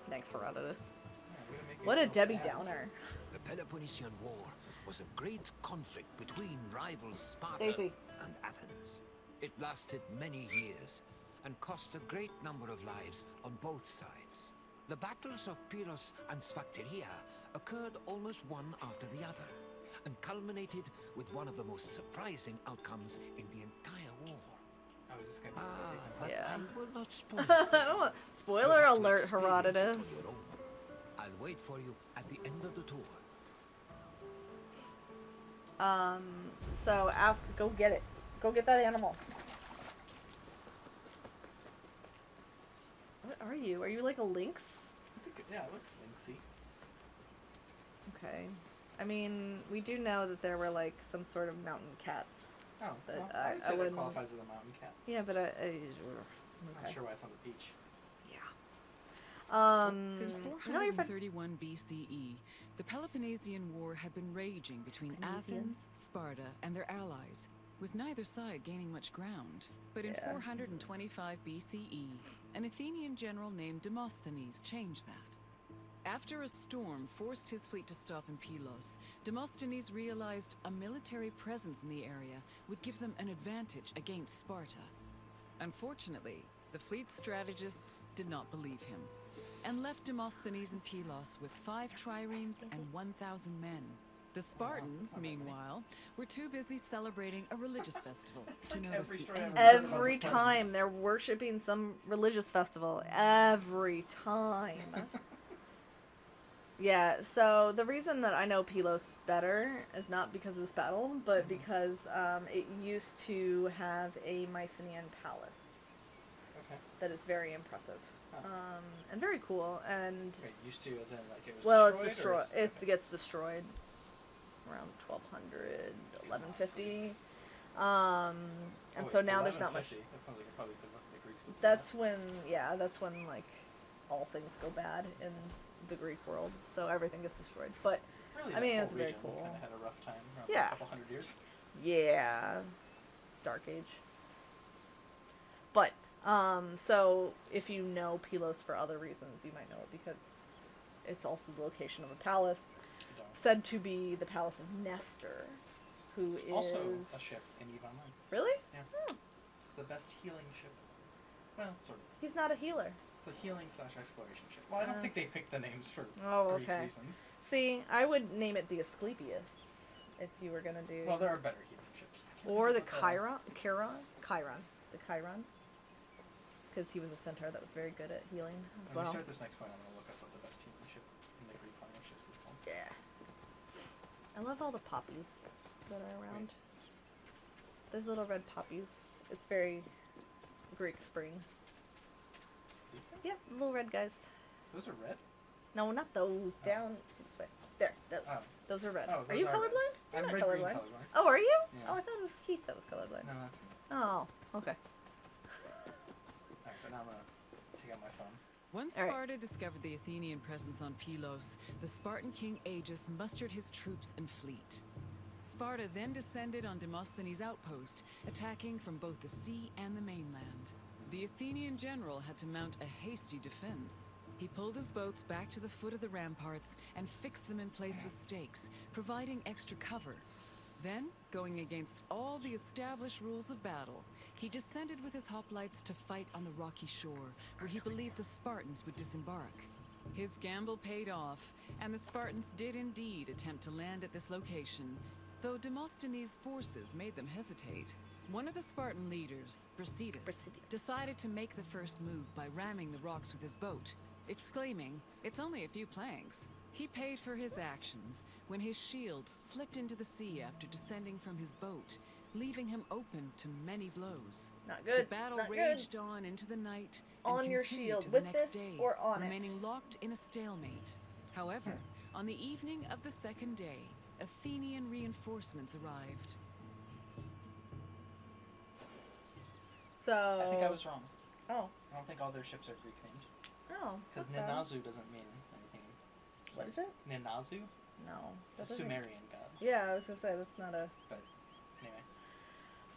Thanks, Herodotus. Yeah, way to make me What a feel Debbie bad. Downer. The Peloponnesian War was a great conflict between rivals Sparta Daisy. and Athens. It lasted many years and cost a great number of lives on both sides. The battles of Pylos and Sphacteria occurred almost one after the other and culminated with one of the most surprising outcomes in the entire war. I was just gonna But Yeah. I will not spoil I it for you. don't want- You Spoiler have to alert, experience it on Herodotus. your own. I'll wait for you at the end of the tour. So go get it. Go get that animal. What are you? Are you like a lynx? yeah, it looks lynxy. Okay. I mean, we do know that there were like some sort of mountain cats. Oh, But well, I I would say that wouldn't- qualifies as a mountain cat. Yeah, but I'm okay. not sure why it's on the beach. Yeah. Since no, you're fine. 431 BCE, the Peloponnesian War had been raging between Athens, Sparta, and their allies, with neither side gaining much ground. But in Yeah. 425 BCE, an Athenian general named Demosthenes changed that. After a storm forced his fleet to stop in Pylos, Demosthenes realized a military presence in the area would give them an advantage against Sparta. Unfortunately, the fleet's strategists did not believe him, and left Demosthenes in Pylos with 5 triremes and 1,000 men. The Spartans, meanwhile, were too busy celebrating a religious festival to like notice every the story I've enemy. ever heard about Every the time Spartans. they're worshiping some religious festival. Every time. Yeah, so the reason that I know Pylos better is not because of this battle, but because it used to have a Mycenaean palace Okay. that is very impressive. Huh. And very cool. And Wait, used to as in like it was well, it's destroyed? destroyed. It gets destroyed around 1200, 1150. And so now there's not much. That sounds like it probably the Greeks. that did That's when like all things go bad in the Greek world. So everything gets destroyed. But that. Really, I mean, that it's whole very region cool. Kind of had a rough time. Around Yeah. A couple hundred years. yeah, Dark Age. But so if you know Pylos for other reasons, you might know it because it's also the location of a palace I don't. said to be the palace of Nestor, who is Also a ship in EVE Online. Really? Yeah. Oh, It's the best healing ship. Well, sort of. he's not a healer. It's a healing / exploration ship. Well, I don't think they picked the names for Oh, Greek okay. reasons. See, I would name it the Asclepius if you were gonna do. Well, there are better healing ships. I can't Or the think of what the Chiron, because he was a centaur that was very good at healing as When we well. start this next point, I'm going to look up what the best healing ship in the Greek line of ships is called. Yeah. I love all the poppies that are around. There's little red poppies. It's very Greek spring. These things? Yeah, the little red guys. Those are red? No, not those. Oh. Down this way. There, those. Oh. Those are red. Oh, are those you are red. colorblind? You're I'm not red-green colorblind. colorblind. Oh, are you? Yeah. Oh, I thought it was Keith that was colorblind. No, that's me. Oh, okay. Alright, but now I'm going to take out my phone. Once All right. Sparta discovered the Athenian presence on Pylos, the Spartan king Agis mustered his troops and fleet. Sparta then descended on Demosthenes' outpost, attacking from both the sea and the mainland. The Athenian general had to mount a hasty defense. He pulled his boats back to the foot of the ramparts and fixed them in place with stakes, providing extra cover. Then, going against all the established rules of battle, he descended with his hoplites to fight on the rocky shore, where he believed the Spartans would disembark. His gamble paid off, and the Spartans did indeed attempt to land at this location, though Demosthenes' forces made them hesitate. One of the Spartan leaders, Brasidas, decided to make the first move by ramming the rocks with his boat, exclaiming, "It's only a few planks." He paid for his actions when his shield slipped into the sea after descending from his boat, leaving him open to many blows. Not good. The battle Not raged good. on into the night On and your continued shield, to the with next this day, or on it? remaining locked in a stalemate. However, on the evening of the second day, Athenian reinforcements arrived. So. I think I was wrong. Oh. I don't think all their ships are Greek named. Oh. Because that's sad. Ninazu doesn't mean anything. What is it? Ninazu? No. It's a doesn't- Sumerian god. Yeah, I was gonna say that's not a. But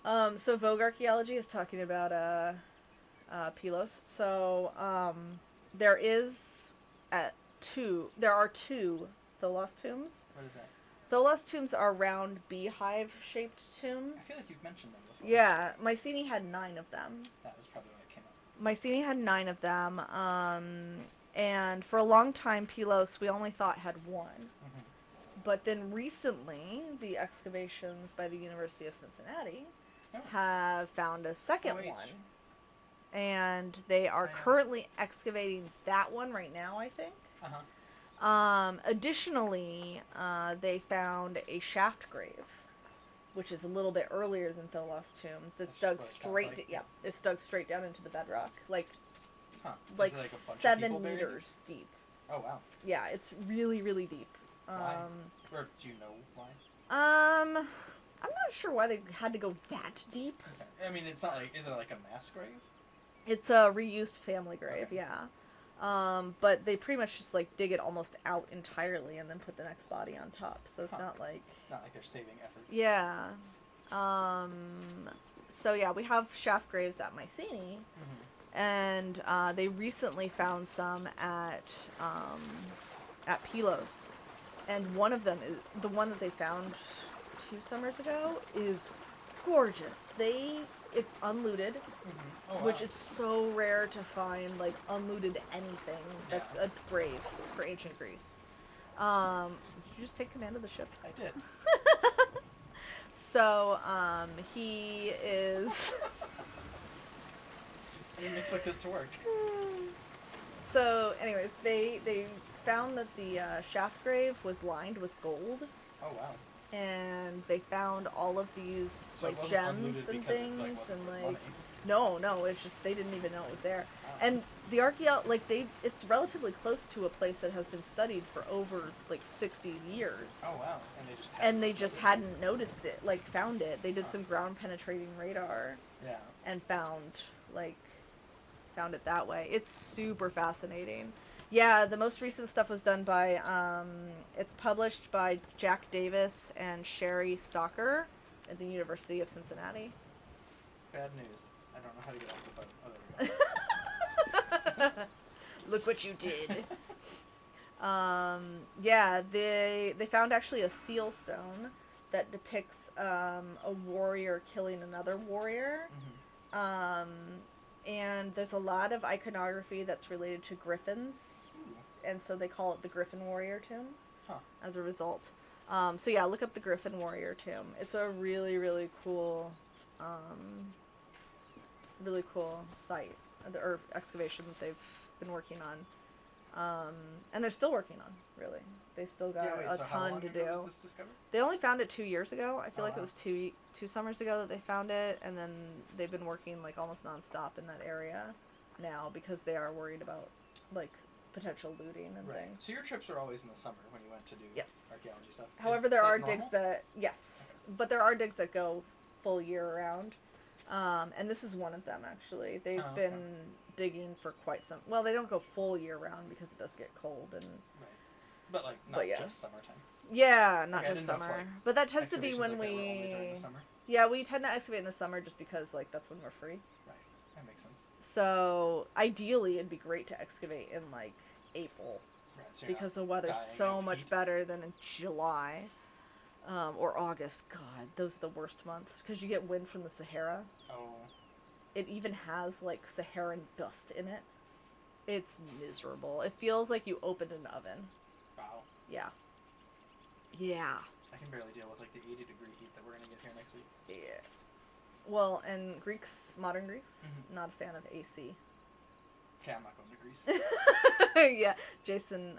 anyway. So Vogue Archaeology is talking about Pylos. So there are two Tholos tombs. What is that? Tholos tombs are round beehive-shaped tombs. I feel like you've mentioned them before. Yeah, Mycenae had 9 of them. That was probably why it came up. Mycenae had 9 of them, and for a long time, Pylos we only thought had 1. Mm-hmm. But then recently, the excavations by the University of Cincinnati Oh. have found a second OH. one. And they are Wow. currently excavating that one right now, I think. Uh-huh. Additionally, they found a shaft grave, which is a little bit earlier than Tholos tombs. That's That's dug what it sounds straight. like. Yeah, it's dug straight down into the bedrock, like Huh. like, Is it like a bunch of people 7 buried? meters deep. Oh, wow. Yeah, it's really, really deep. Why? Or do you know why? I'm not sure why they had to go that deep. Okay. I mean, it's not like... Is it like a mass grave? It's a reused family grave, Okay. yeah. But they pretty much just like dig it almost out entirely and then put the next body on top. So it's Huh. not like Not like they're saving effort. yeah. So yeah, we have shaft graves at Mycenae, Mm-hmm. and they recently found some at Pylos, and one of them is the one that they found 2 summers ago is gorgeous. It's unlooted, Mm-hmm. Oh, which wow. is so rare to find, like, unlooted anything that's Yeah. a grave for ancient Greece. Did you just take command of the ship? I did. So, he is... I didn't expect this to work. So, anyways, they found that the shaft grave was lined with gold, Oh, wow. and they found all of these, So it like, wasn't gems unlooted and because it, things, wasn't and, worth like... money. No, it's just they didn't even know it was there. Wow. And the it's relatively close to a place that has been studied for over like 60 years. Oh, wow. And they just hadn't noticed it, like found it. They did Huh. some ground penetrating radar Yeah. and found it that way. It's super fascinating. Yeah, the most recent stuff was done by it's published by Jack Davis and Sherry Stalker at the University of Cincinnati. Bad news. I don't know how to get off the boat. Oh, there we go. Look what you did. Yeah, they found actually a seal stone that depicts a warrior killing another warrior. Mm-hmm. And there's a lot of iconography that's related to griffins, and so they call it the Griffin Warrior Tomb Huh. as a result. So yeah, look up the Griffin Warrior Tomb. It's a really, really cool site or excavation that they've been working on, and they're still working on. Really, they still got a so how ton long to ago do. was this discovered? They only found it 2 years ago. I feel Oh, like wow. it was two summers ago that they found it, and then they've been working like almost nonstop in that area now because they are worried about like potential looting and Right. things. So your trips were always in the summer when you went to do Yes. archaeology stuff? However, Is there that are normal? digs that but there are digs that go full year round, and this is one of them actually. They've Oh, okay. been digging for quite some. Well, they don't go full year round because it does get cold and. Right. But like not But yeah. just summertime. Yeah, not Okay, I just didn't know if, summer. like, But that tends to be Excavations when like that were only during we. the summer. Yeah, we tend to excavate in the summer just because like that's when we're free. Right. That makes sense. So ideally, it'd be great to excavate in like April Right. So you're because the not weather's dying so of much heat. better than in July or August. God, those are the worst months because you get wind from the Sahara. Oh. It even has like Saharan dust in it. It's miserable. It feels like you opened an oven. Wow. Yeah. Yeah. I can barely deal with like the 80-degree heat that we're gonna get here next week. Yeah. Well, and modern Greeks, Mhm. not a fan of AC. Okay, I'm not going to Greece. Yeah, Jason,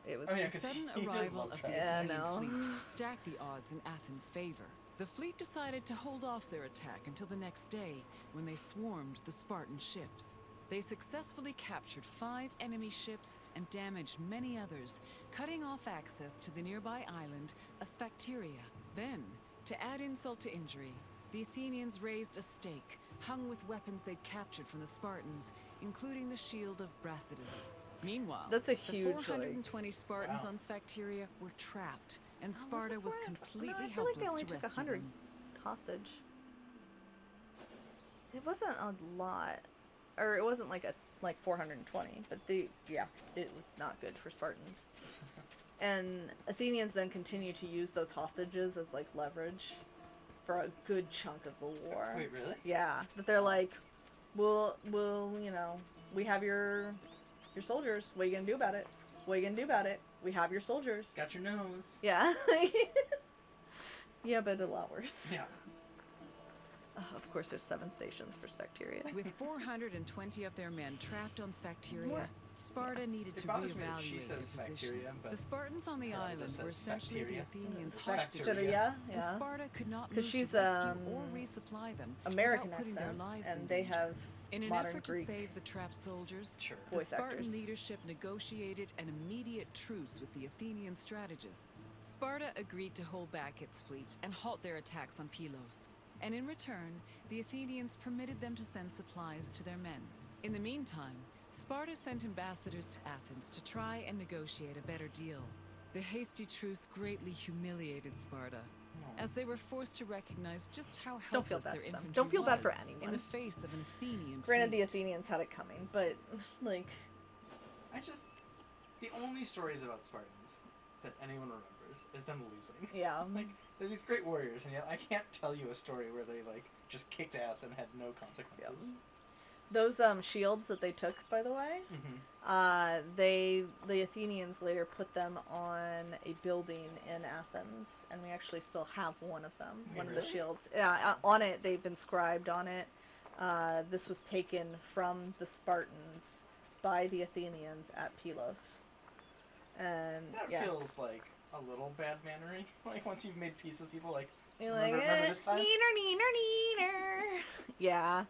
it was. I mean, The 'cause sudden he did arrival love of the travel. Yeah, Athenian no. fleet stacked the odds in Athens' favor. The fleet decided to hold off their attack until the next day, when they swarmed the Spartan ships. They successfully captured 5 enemy ships and damaged many others, cutting off access to the nearby island of Sphacteria. Then, to add insult to injury, the Athenians raised a stake, hung with weapons they'd captured from the Spartans, including the shield of Brasidas. Meanwhile, That's a the huge, 420 Spartans Wow. on Sphacteria were trapped, and How Sparta was 400? completely I feel like they helpless only to took rescue 100 them. hostage. It wasn't a lot, or it wasn't like 420, but it was not good for Spartans. And Athenians then continued to use those hostages as like leverage for a good chunk of the war. Wait, really? Yeah, that they're like, we'll we have your soldiers. What are you gonna do about it? What are you gonna do about it? We have your soldiers. Got your nose. Yeah. Yeah, but a lot worse. Yeah. Of course, there's 7 stations for Sphacteria. With 420 of their men trapped on Sphacteria, more. Sparta needed It to bothers me that reevaluate she their says position. Sphacteria, but The Spartans on the apparently island this were says essentially the Sphacteria. Athenians' Sphacteria. hostages, Yeah, and yeah. Sparta could not 'Cause move she's, to rescue or resupply them American without putting their accent, lives in and they danger. have In an modern effort Greek to save the trapped soldiers, Sure. the voice Spartan actors. leadership negotiated an immediate truce with the Athenian strategists. Sparta agreed to hold back its fleet and halt their attacks on Pylos. And in return, the Athenians permitted them to send supplies to their men. In the meantime, Sparta sent ambassadors to Athens to try and negotiate a better deal. The hasty truce greatly humiliated Sparta, as they were forced to recognize just how Don't feel helpless bad their for them. infantry Don't feel bad for was anyone. in the face of an Athenian Granted, the fleet. Athenians had it coming, but like, The only stories about Spartans that anyone remembers is them losing. yeah. Like, they're these great warriors, and yet I can't tell you a story where they, like, just kicked ass and had no consequences. Those shields that they took, by the way, Mm-hmm. the Athenians later put them on a building in Athens, and we actually still have one of them. Wait, One of the really? shields. Yeah, on it they've inscribed on it. This was taken from the Spartans by the Athenians at Pylos. And That yeah, feels like a little bad mannery. Like, once you've made peace with people, like, you're like, remember this time? neener. Yeah.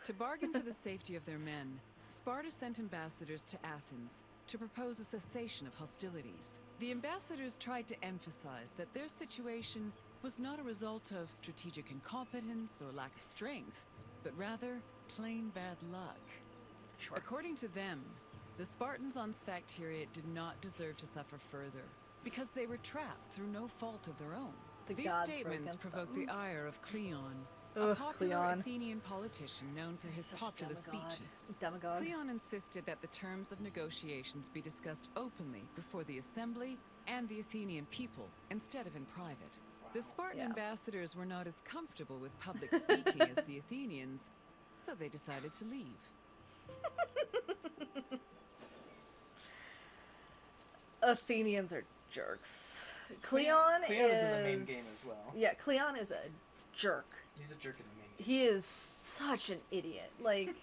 To bargain for the safety of their men, Sparta sent ambassadors to Athens to propose a cessation of hostilities. The ambassadors tried to emphasize that their situation was not a result of strategic incompetence or lack of strength, but rather plain bad luck. Sure. According to them, the Spartans on Sphacteria did not deserve to suffer further because they were trapped through no fault of their own. The These gods were statements against provoked them. the ire of Cleon, a Ugh, popular Cleon. Athenian politician known for his Such a popular demagogue. speeches. Demagogue. Cleon insisted that the terms of negotiations be discussed openly before the assembly and the Athenian people, instead of in private. The Spartan Yeah. ambassadors were not as comfortable with public speaking as the Athenians, so they decided to leave. Athenians are jerks. Cleon is in the main game as well. Yeah, Cleon is a jerk. He's a jerk in the main game. He is such an idiot. Like,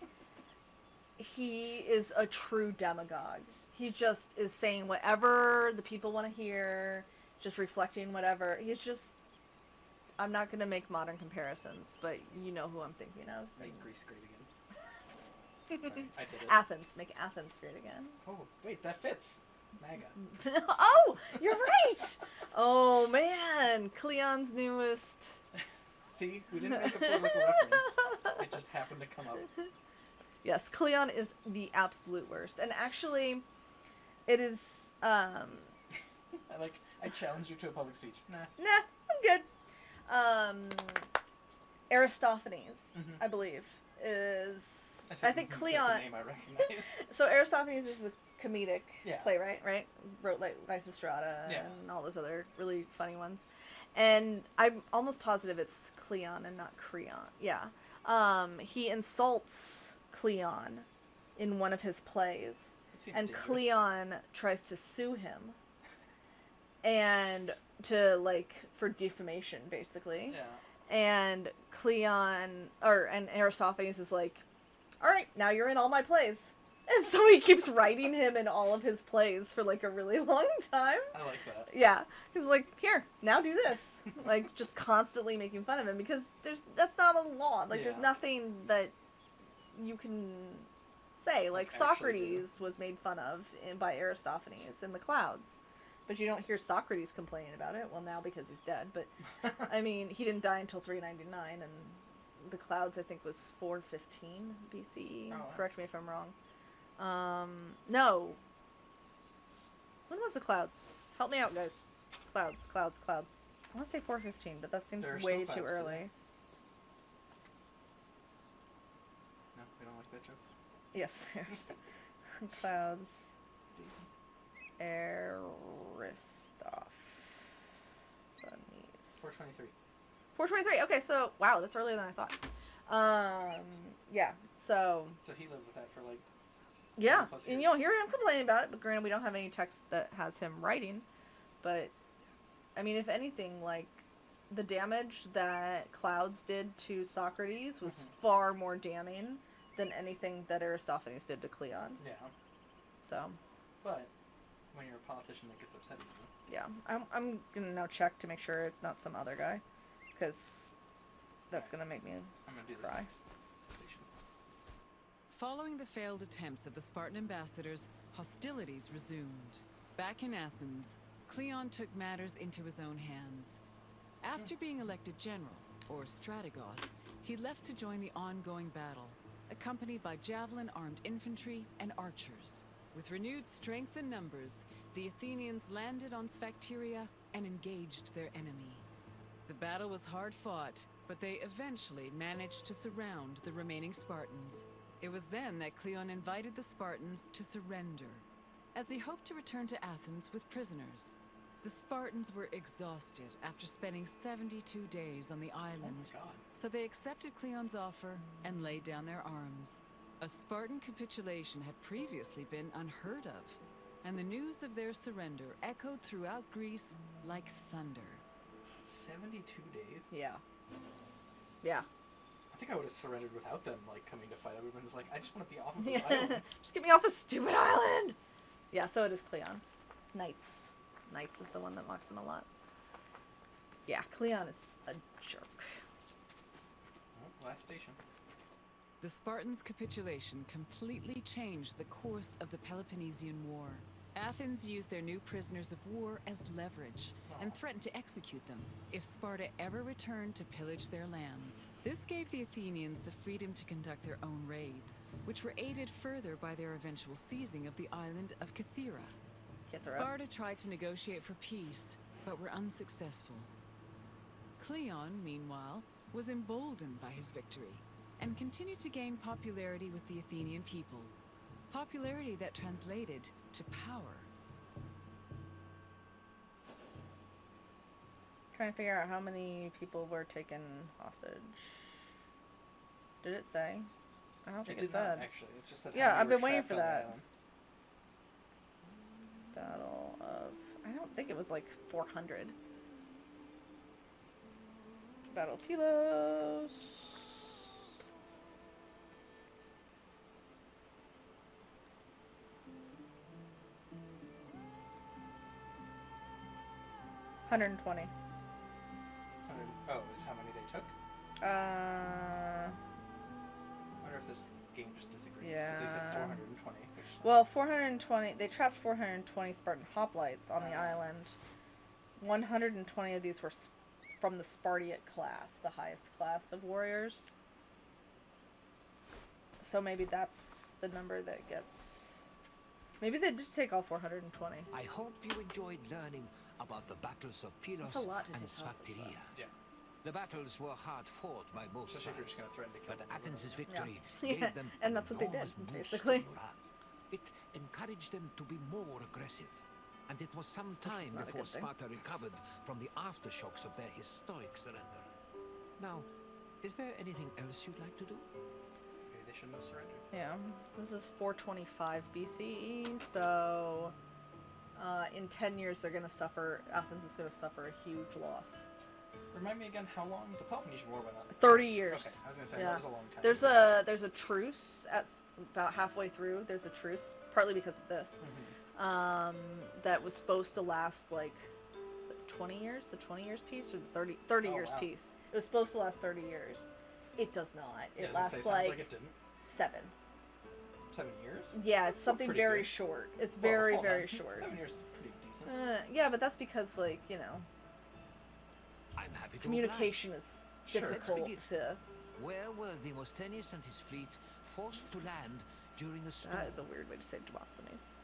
he is a true demagogue. He just is saying whatever the people want to hear, just reflecting whatever. He's just. I'm not going to make modern comparisons, but you know who I'm thinking of. Make Greece great again. Sorry, I did it. Athens. Make Athens great again. Oh, wait, that fits. MAGA. Oh, you're right. Oh man, Cleon's newest. See, we didn't make a political reference. It just happened to come up. Yes, Cleon is the absolute worst, and actually, it is. I challenge you to a public speech. Nah. Nah, I'm good. Aristophanes, I believe, is. I think That's Cleon. a name I recognize. So Aristophanes is a comedic Yeah. playwright, right? Wrote like Lysistrata Yeah. and all those other really funny ones. And I'm almost positive it's Cleon and not Creon. Yeah. He insults Cleon in one of his plays. It seems And dangerous. Cleon tries to sue him. And to for defamation, basically. Yeah. And Cleon and Aristophanes is like, all right, now you're in all my plays. And so he keeps writing him in all of his plays for like a really long time. I like that. Yeah, he's like, here, now do this. Like, just constantly making fun of him because that's not a law. Like, there's Yeah. nothing that you can say. Like, Actually Socrates was made fun of by Aristophanes in the Clouds. But you don't hear Socrates complaining about it. Well, now because he's dead. But, I mean, he didn't die until 399, and the Clouds, I think, was 415 BCE. Oh, wow. Correct me if I'm wrong. No. When was the Clouds? Help me out, guys. Clouds. I want to say 415, but that seems There are way still too clouds early. today. No, we don't like that joke. Yes, there's Clouds. Aristophanes. 423. 423. Okay, so wow, that's earlier than I thought. Yeah. So So he lived with that for like. yeah, 20+ and years. you don't hear him complaining about it. But granted, we don't have any text that has him writing. But I mean, if anything, like the damage that Clouds did to Socrates was far more damning than anything that Aristophanes did to Cleon. Yeah, So but when you're a politician, that gets upsetting. yeah, I'm gonna now check to make sure it's not some other guy, because that's gonna make me I'm gonna do this cry. next station. Following the failed attempts of the Spartan ambassadors, hostilities resumed. Back in Athens, Cleon took matters into his own hands. After being elected general, or strategos, he left to join the ongoing battle, accompanied by javelin-armed infantry and archers. With renewed strength and numbers, the Athenians landed on Sphacteria and engaged their enemy. The battle was hard fought, but they eventually managed to surround the remaining Spartans. It was then that Cleon invited the Spartans to surrender, as he hoped to return to Athens with prisoners. The Spartans were exhausted after spending 72 days on the island, Oh my god. so they accepted Cleon's offer and laid down their arms. A Spartan capitulation had previously been unheard of, and the news of their surrender echoed throughout Greece like thunder. 72 days? Yeah. Yeah. I think I would have surrendered without them, like, coming to fight. I would have been just like, I just want to be off of this island. Just get me off this stupid island! Yeah, so it is Cleon. Knights. Knights is the one that mocks him a lot. Yeah, Cleon is a jerk. Well, last station. The Spartans' capitulation completely changed the course of the Peloponnesian War. Athens used their new prisoners of war as leverage and threatened to execute them if Sparta ever returned to pillage their lands. This gave the Athenians the freedom to conduct their own raids, which were aided further by their eventual seizing of the island of Kythera. Sparta tried to negotiate for peace, but were unsuccessful. Cleon, meanwhile, was emboldened by his victory and continued to gain popularity with the Athenian people. Popularity that translated to power. Trying to figure out how many people were taken hostage. Did it say? I don't think it did not, said. actually. It just said Yeah, how many I've been were waiting trapped for on the that. island. Battle of... I don't think it was like 400. Battle of Pylos. $120. Oh, is how many they took? I wonder if this game just disagrees. Because they said Yeah. 420. Well, 420. They trapped 420 Spartan hoplites on the island. 120 of these were from the Spartiate class, the highest class of warriors. So maybe that's the number that gets... Maybe they did take all 420. I hope you enjoyed learning about the battles of Pylos That's a lot to and take hostage, Sphacteria. Yeah. The battles were hard fought by both Especially if you're sides, just going to threaten to kill but them. Athens' victory Yeah. gave them And that's what they did, enormous boost in basically. morale. It encouraged them to be more aggressive, and it was some time not a before good thing. Sparta recovered from the aftershocks of their historic surrender. Now, is there anything else you'd like to do? Maybe they shouldn't have surrendered. Yeah, this is 425 BCE, so in 10 years they're going to suffer, Athens is going to suffer a huge loss. Remind me again how long the Peloponnesian War went on. 30 years. Okay, I was gonna say Yeah. that was a long time. There's a truce at about halfway through. There's a truce, partly because of this, that was supposed to last like 20 years, the 20 years piece, or the 30 Oh, years wow. piece. It was supposed to last 30 years. It does not. Yeah, It I was gonna lasts say, sounds like it didn't. 7. 7 years? Yeah, it's That's still something pretty very good. short. It's Well, very, hold very on. short. 7 years is pretty decent. Yeah, but that's because, like, you know, I'm happy to communication is Sure. difficult Begin. to. Where were Demosthenes and his fleet forced to land during a storm? That is a weird way to say Demosthenes.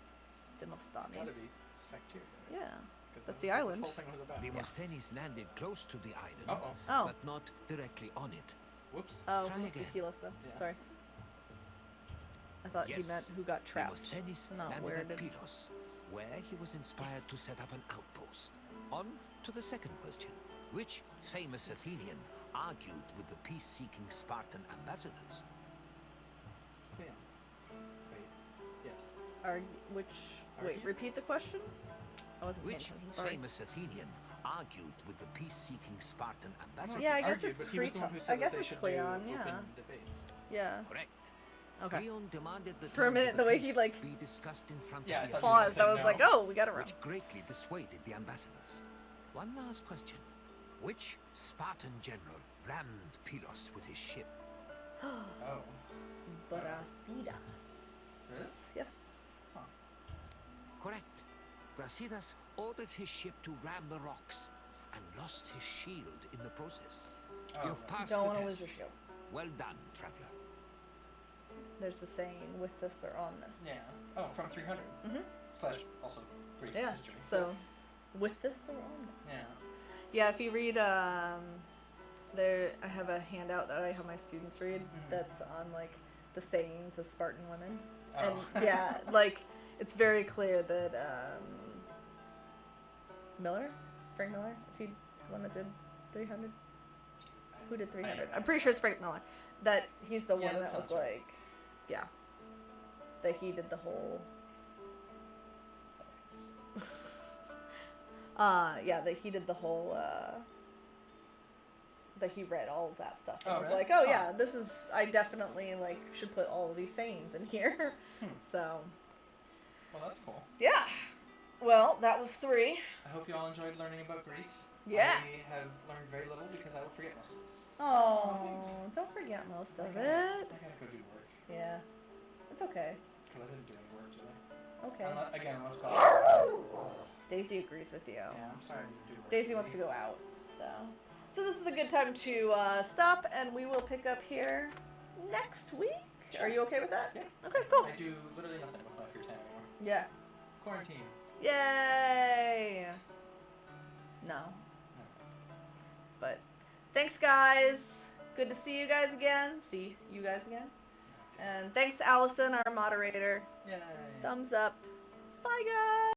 It's Demosthenes. gotta be Spectator. Yeah. 'Cause That's that the was what island. This whole thing was about. Demosthenes landed close to the island, Uh-oh. Oh. but not directly on it. Whoops. Oh, Try must be again. Helos then. Yeah. Sorry. I thought he Yes. meant who got trapped. Demosthenes Not landed where at did. Pylos, where he was inspired to set up an outpost. On to the second question. Which famous Athenian argued with the peace-seeking Spartan ambassadors? Yeah. Wait. Yes. Which? Wait, Argue? repeat the question. I wasn't paying Which attention. Sorry. famous Athenian argued with the peace-seeking Spartan I don't know ambassadors? if Yeah, I he guess argued, it's but he was the one who Creton. said I guess that they it's should Cleon, do yeah. open debates. Yeah. Correct. Okay. Creon demanded the For a terms minute, of the way peace he, like, be discussed in front Yeah, I of the thought he was Paused. I was no. like, oh, we got it wrong. which greatly dissuaded the ambassadors. One last question. Which Spartan general rammed Pylos with his ship? Oh. Brasidas. Really? Yes. Correct. Brasidas ordered his ship to ram the rocks and lost his shield in the process. Oh, You've passed Don't the want to test. lose your show. Well done, traveler. There's the saying, with this or on this. Yeah. Oh, from 300. Mhm. Slash also Greek Yeah. history. So, with this or on this. Yeah. Yeah, if you read, there, I have a handout that I have my students read that's on, like, the sayings of Spartan women. Oh. And, yeah, like, it's very clear that, Frank Miller, is he the one that did 300? Who did 300? I'm pretty sure it's Frank Miller. That he's the Yeah, one that that was sounds right. like, yeah. That he did the whole, yeah, that he did the whole, that he read all of that stuff. And Oh, was really? like, oh Oh. yeah, this is, I definitely, like, should put all of these sayings in here. So, Well, that's cool. yeah. Well, that was 3. I hope you all enjoyed learning about Greece. Yeah. I have learned very little because I will forget most of this. Oh, don't forget most of I it. gotta go do work Yeah. It's okay. because I didn't do any work today. Okay. Unless God. Daisy agrees with you. Yeah, I'm sorry I didn't do work. Daisy wants to go out, so this is a good time to stop, and we will pick up here next week. Are you okay with that? Yeah. Okay, cool. I do literally nothing with my free time anymore. Yeah. Quarantine. Yay! No. No. But thanks, guys. Good to see you guys again. See you guys again. And thanks, Allison, our moderator. Yay. Thumbs up. Bye, guys.